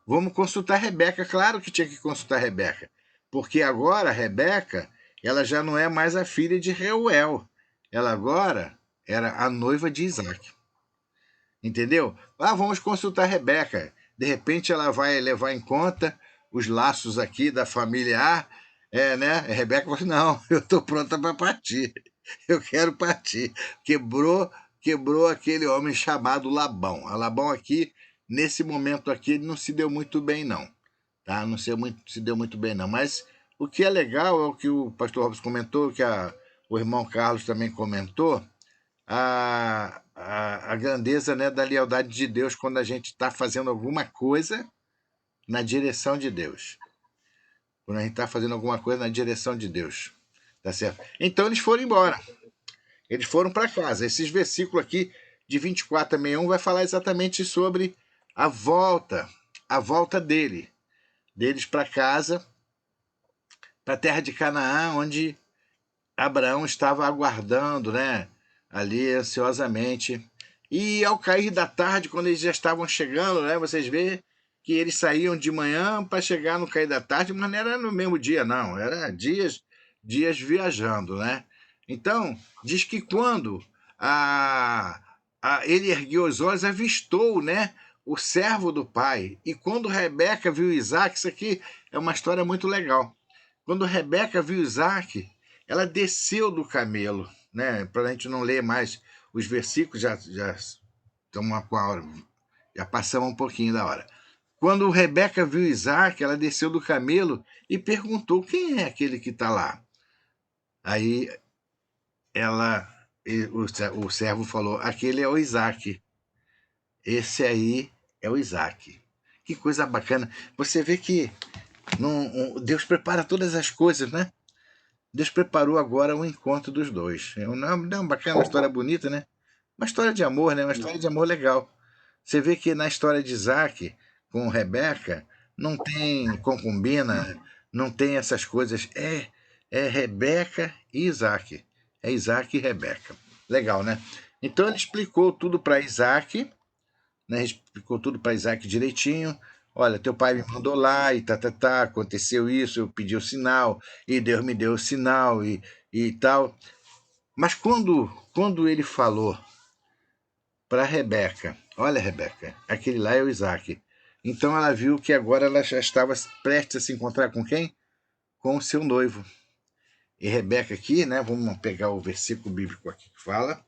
Vamos consultar a Rebeca. Claro que tinha que consultar a Rebeca, porque agora a Rebeca, ela já não é mais a filha de Reuel, ela agora era a noiva de Isaac. Entendeu? Vamos consultar a Rebeca. De repente ela vai levar em conta os laços aqui da família A, né? A Rebeca falou: não, eu estou pronta para partir. Eu quero partir. Quebrou aquele homem chamado Labão. A Labão aqui, nesse momento aqui, ele não se deu muito bem, não. Tá? Não se deu muito bem, não. Mas o que é legal é o que o pastor Robson comentou, que o irmão Carlos também comentou, a grandeza, né, da lealdade de Deus quando a gente está fazendo alguma coisa na direção de Deus. Quando a gente está fazendo alguma coisa na direção de Deus. Tá certo? Então eles foram embora. Eles foram para casa. Esses versículos aqui, de 24 a 61, vai falar exatamente sobre a volta deles para casa, para a terra de Canaã, onde Abraão estava aguardando, né? Ali ansiosamente. E ao cair da tarde, quando eles já estavam chegando, né? Vocês veem que eles saíam de manhã para chegar no cair da tarde, mas não era no mesmo dia, não. Era dias viajando, né? Então, diz que quando ele ergueu os olhos, avistou, né, o servo do pai. E quando Rebeca viu Isaac, isso aqui é uma história muito legal. Quando Rebeca viu Isaac, ela desceu do camelo, né? Para a gente não ler mais os versículos, já estamos com a hora, já passamos um pouquinho da hora. Quando Rebeca viu Isaac, ela desceu do camelo e perguntou: quem é aquele que está lá? Aí o servo falou: aquele é o Isaac. Esse aí é o Isaac. Que coisa bacana. Você vê que Deus prepara todas as coisas, né? Deus preparou agora o encontro dos dois. É uma bacana, uma história bonita, né? Uma história de amor, né? Uma história de amor legal. Você vê que na história de Isaac com Rebeca não tem concubina, não tem essas coisas. É Rebeca e Isaac. É Isaac e Rebeca. Legal, né? Então ele explicou tudo para Isaac, né? Explicou tudo para Isaac direitinho. Olha, teu pai me mandou lá e aconteceu isso, eu pedi o sinal e Deus me deu o sinal e tal. Mas quando ele falou para Rebeca: olha, Rebeca, aquele lá é o Isaac. Então ela viu que agora ela já estava prestes a se encontrar com quem? Com o seu noivo. E Rebeca aqui, né? Vamos pegar o versículo bíblico aqui que fala.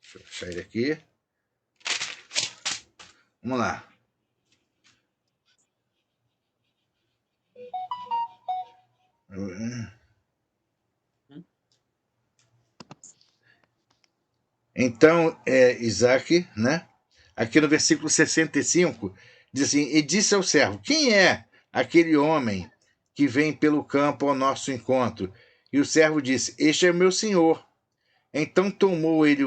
Deixa eu achar ele aqui. Vamos lá. Então, Isaac, né? Aqui no versículo 65, diz assim: e disse ao servo: quem é aquele homem que vem pelo campo ao nosso encontro? E o servo disse: este é meu senhor. Então tomou ele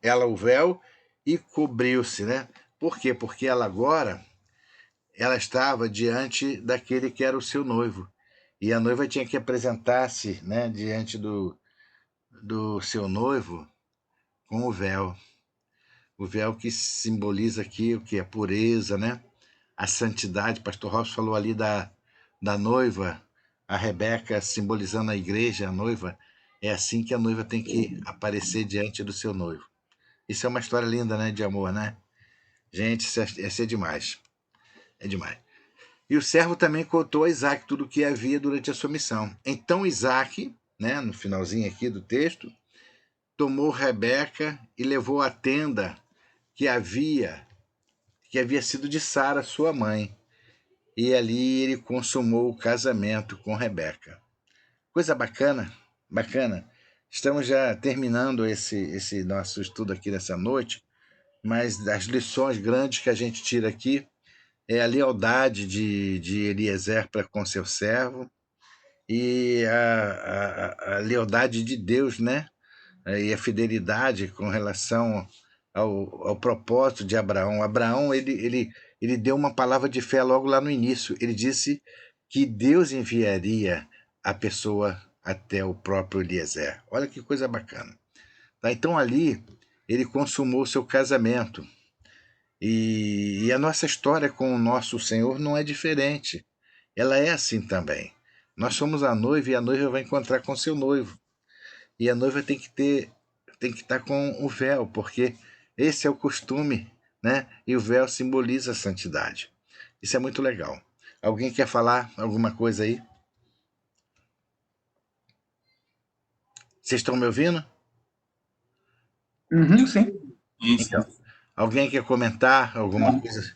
ela o véu, e cobriu-se, né? Por quê? Porque ela agora, ela estava diante daquele que era o seu noivo. E a noiva tinha que apresentar-se, né, diante do seu noivo com o véu. O véu que simboliza aqui o que? A pureza, né? A santidade. Pastor Ross falou ali da noiva, a Rebeca simbolizando a igreja, a noiva. É assim que a noiva tem que aparecer diante do seu noivo. Isso é uma história linda, né? De amor, né? Gente, isso é demais. É demais. E o servo também contou a Isaac tudo o que havia durante a sua missão. Então Isaac, né, no finalzinho aqui do texto, tomou Rebeca e levou à tenda que havia sido de Sara, sua mãe. E ali ele consumou o casamento com Rebeca. Coisa bacana, bacana. Estamos já terminando esse nosso estudo aqui nessa noite, mas as lições grandes que a gente tira aqui é a lealdade de Eliezer para com seu servo e a lealdade de Deus, né? E a fidelidade com relação ao propósito de Abraão. Abraão, ele deu uma palavra de fé logo lá no início. Ele disse que Deus enviaria a pessoa até o próprio Eliezer. Olha que coisa bacana. Tá? Então ali ele consumou o seu casamento. E a nossa história com o nosso Senhor não é diferente. Ela é assim também. Nós somos a noiva e a noiva vai encontrar com seu noivo. E a noiva tem que estar com o véu, porque esse é o costume, né? E o véu simboliza a santidade. Isso é muito legal. Alguém quer falar alguma coisa aí? Vocês estão me ouvindo? Sim. Então, alguém quer comentar alguma coisa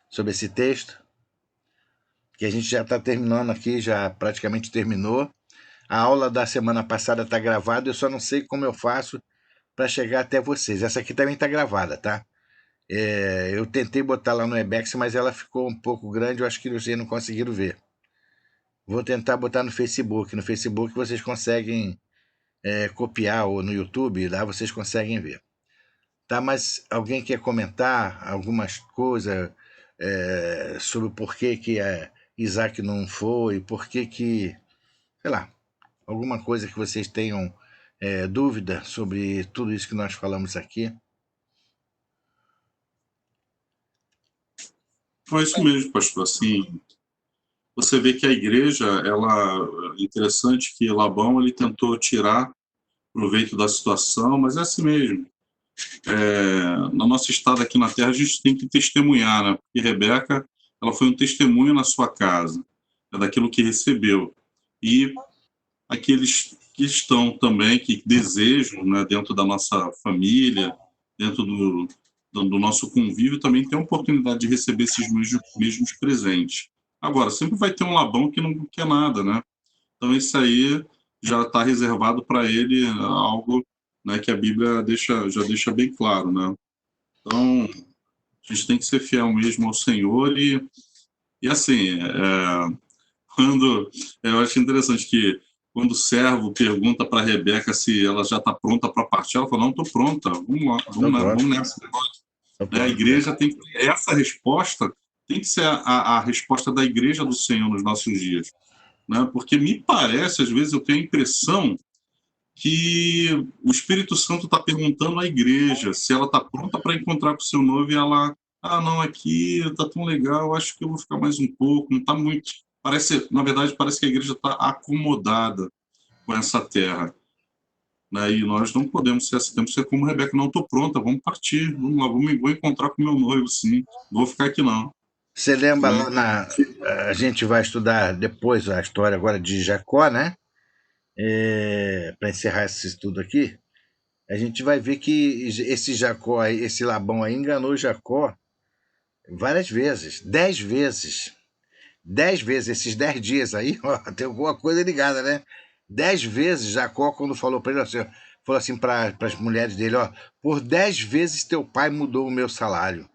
sobre esse texto? Que a gente já está terminando aqui, já praticamente terminou. A aula da semana passada está gravada, eu só não sei como eu faço para chegar até vocês. Essa aqui também está gravada, tá? Eu tentei botar lá no Webex, mas ela ficou um pouco grande, eu acho que vocês não conseguiram ver. Vou tentar botar no Facebook. No Facebook vocês conseguem copiar, ou no YouTube, lá vocês conseguem ver. Tá, mas alguém quer comentar algumas coisas sobre por que Isaac não foi, por que, sei lá, alguma coisa que vocês tenham dúvida sobre tudo isso que nós falamos aqui? É isso mesmo, pastor. Assim, você vê que a igreja, é interessante que Labão ele tentou tirar proveito da situação, mas é assim mesmo. No nosso estado aqui na Terra, a gente tem que testemunhar, né? Porque Rebeca, ela foi um testemunho na sua casa, daquilo que recebeu. E aqueles que estão também, que desejam, né, dentro da nossa família, dentro do nosso convívio, também ter a oportunidade de receber esses mesmos presentes. Agora, sempre vai ter um Labão que não quer nada, né? Então, isso aí já está reservado para ele, algo, né, que a Bíblia já deixa bem claro, né? Então, a gente tem que ser fiel mesmo ao Senhor e assim, eu acho interessante que quando o servo pergunta para a Rebeca se ela já está pronta para partir, ela fala, não, estou pronta, vamos lá, vamos nessa. A igreja tem que, essa resposta tem que ser a resposta da igreja do Senhor nos nossos dias, né? Porque me parece, às vezes eu tenho a impressão que o Espírito Santo está perguntando à igreja se ela está pronta para encontrar com o seu noivo e ela, não, aqui está tão legal, acho que eu vou ficar mais um pouco, não está muito. Parece, na verdade, parece que a igreja está acomodada com essa terra. Né? E nós não podemos ser assim, temos que ser como Rebeca, não estou pronta, vamos partir, vamos lá, vou encontrar com meu noivo, sim, não vou ficar aqui não. Você lembra lá a gente vai estudar depois a história agora de Jacó, né? Para encerrar esse estudo aqui, a gente vai ver que esse Jacó, esse Labão aí enganou Jacó várias vezes, 10 vezes. 10 vezes, esses 10 dias aí, ó, tem alguma coisa ligada, né? 10 vezes Jacó, quando falou para ele, falou assim para as mulheres dele, ó, por 10 vezes teu pai mudou o meu salário.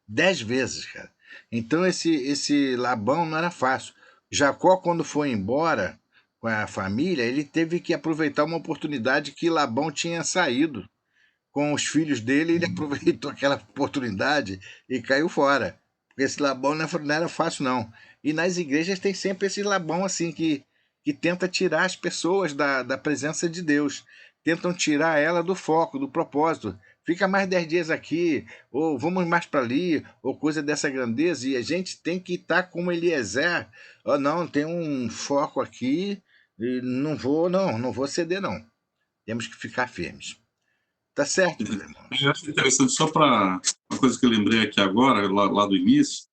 10 vezes, cara. Então esse Labão não era fácil. Jacó, quando foi embora com a família, ele teve que aproveitar uma oportunidade que Labão tinha saído com os filhos dele, ele aproveitou aquela oportunidade e caiu fora. Porque esse Labão não era fácil, não. E nas igrejas tem sempre esse Labão assim que tenta tirar as pessoas da presença de Deus. Tentam tirar ela do foco, do propósito. Fica mais 10 dias aqui, ou vamos mais para ali, ou coisa dessa grandeza. E a gente tem que estar como Eliezer. Oh, não, tem um foco aqui, e não vou ceder, não. Temos que ficar firmes. Tá certo, meus irmãos? Eu acho interessante, só para uma coisa que eu lembrei aqui agora, lá do início,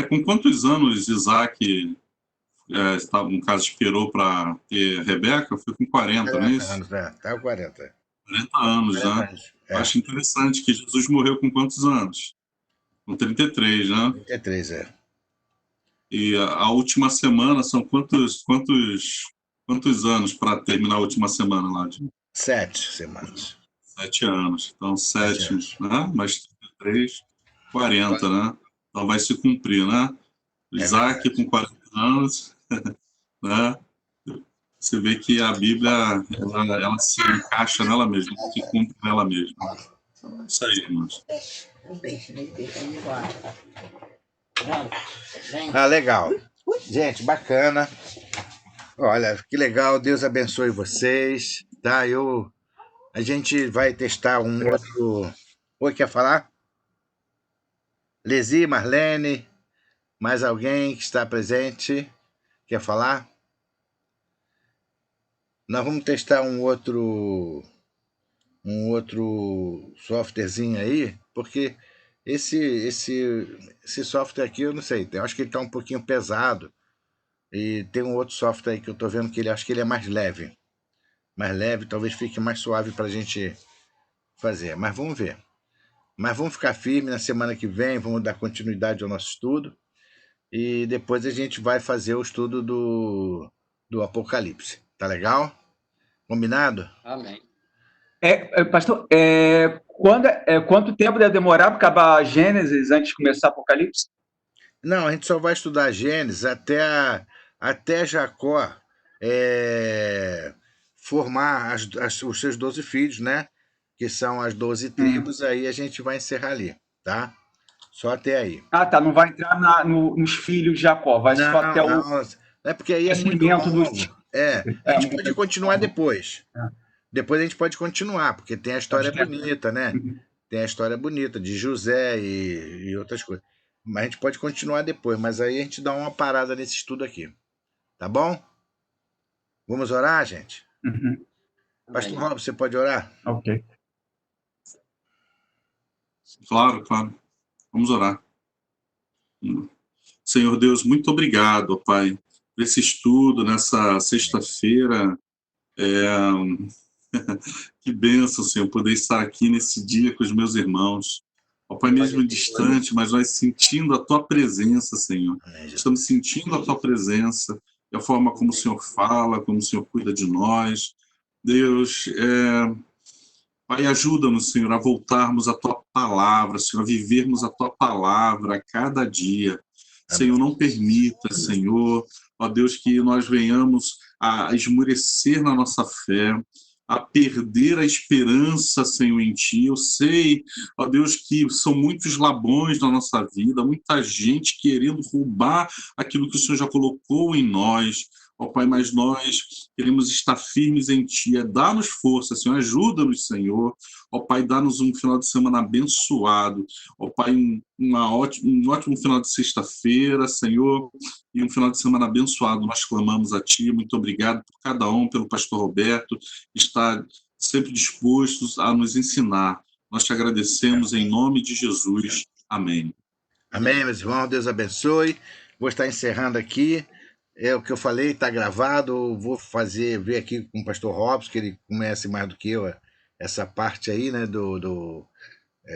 com quantos anos Isaac, no caso, esperou para ter Rebeca? Foi com 40, não é 40 isso? anos, né? Tá 40. 40 anos, 40 né? anos. Eu acho interessante que Jesus morreu com quantos anos? Com 33, né? 33, E a última semana são quantos anos para terminar a última semana lá? 7 semanas. 7 anos. Então, 7, anos. né? Mais 33, 40, né? Então vai se cumprir, né? Isaac com 40 anos, né? Você vê que a Bíblia, ela se encaixa nela mesma, se cumpre nela mesma. Isso aí, irmãos. Legal. Gente, bacana. Olha, que legal. Deus abençoe vocês. Tá? A gente vai testar um outro. Oi, quer falar? Lesi, Marlene, mais alguém que está presente? Quer falar? Nós vamos testar um outro softwarezinho aí, porque esse software aqui eu não sei, eu acho que ele está um pouquinho pesado. E tem um outro software aí que eu estou vendo que acho que ele é mais leve. Mais leve, talvez fique mais suave para a gente fazer. Mas vamos ver. Mas vamos ficar firme na semana que vem, vamos dar continuidade ao nosso estudo. E depois a gente vai fazer o estudo do Apocalipse. Tá legal? Combinado? Amém. Pastor, quanto tempo deve demorar para acabar Gênesis antes de começar Apocalipse? Não, a gente só vai estudar Gênesis até Jacó formar os seus 12 filhos, né? Que são as 12 tribos, aí a gente vai encerrar ali, tá? Só até aí. Tá, não vai entrar nos filhos de Jacó, vai só até o... Não, é porque aí é muito longo. A gente pode continuar depois. Depois a gente pode continuar, porque tem a história bonita, né? Tem a história bonita de José e outras coisas. Mas a gente pode continuar depois, mas aí a gente dá uma parada nesse estudo aqui. Tá bom? Vamos orar, gente? Pastor Rob, você pode orar? Ok. Claro. Vamos orar. Senhor Deus, muito obrigado, Pai, por esse estudo nessa sexta-feira Que bênção, Senhor, poder estar aqui nesse dia com os meus irmãos. Ó Pai, mesmo distante, mas nós sentindo a Tua presença, Senhor. Amém, Jesus. Estamos sentindo a Tua presença, e a forma como o Senhor fala, como o Senhor cuida de nós. Deus, Pai, ajuda-nos, Senhor, a voltarmos à Tua palavra, Senhor, a vivermos a Tua palavra a cada dia. Senhor, não permita, Senhor, ó Deus, que nós venhamos a esmurecer na nossa fé, a perder a esperança, Senhor, em Ti. Eu sei, ó Deus, que são muitos Labões na nossa vida, muita gente querendo roubar aquilo que o Senhor já colocou em nós. Ó Pai, mas nós queremos estar firmes em Ti. Dá-nos força, Senhor, ajuda-nos, Senhor. Ó Pai, dá-nos um final de semana abençoado. Ó Pai, um ótimo final de sexta-feira, Senhor, e um final de semana abençoado. Nós clamamos a Ti. Muito obrigado por cada um, pelo pastor Roberto, estar sempre dispostos a nos ensinar. Nós te agradecemos em nome de Jesus. Amém. Amém, meus irmãos. Deus abençoe. Vou estar encerrando aqui. É o que eu falei, está gravado. Vou ver aqui com o pastor Robson, que ele conhece mais do que eu essa parte aí, né,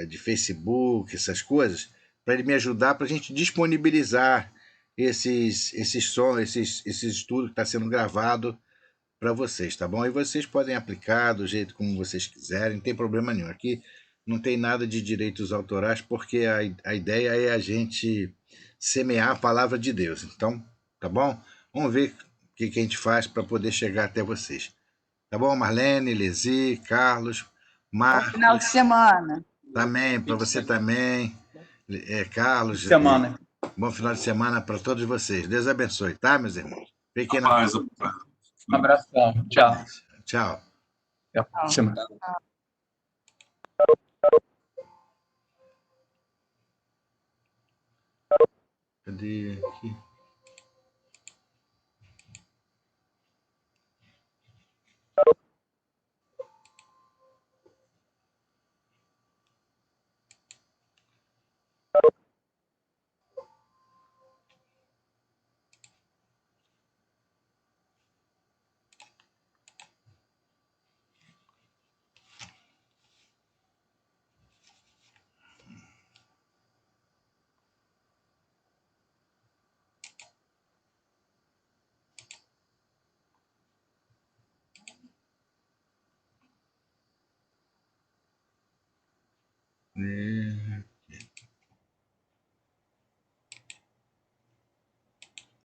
de Facebook, essas coisas, para ele me ajudar, para a gente disponibilizar esses estudos que está sendo gravado para vocês, tá bom? E vocês podem aplicar do jeito como vocês quiserem, não tem problema nenhum. Aqui não tem nada de direitos autorais, porque a ideia é a gente semear a palavra de Deus. Então, tá bom? Vamos ver o que a gente faz para poder chegar até vocês. Tá bom, Marlene, Lesi, Carlos, Marcos. Final de semana. Também, para você também. Carlos. Semana. Bom final de semana para todos vocês. Deus abençoe, tá, meus irmãos? Fiquem na Paz, paz. Um abração. Tchau. Tchau. Até a próxima. Cadê aqui?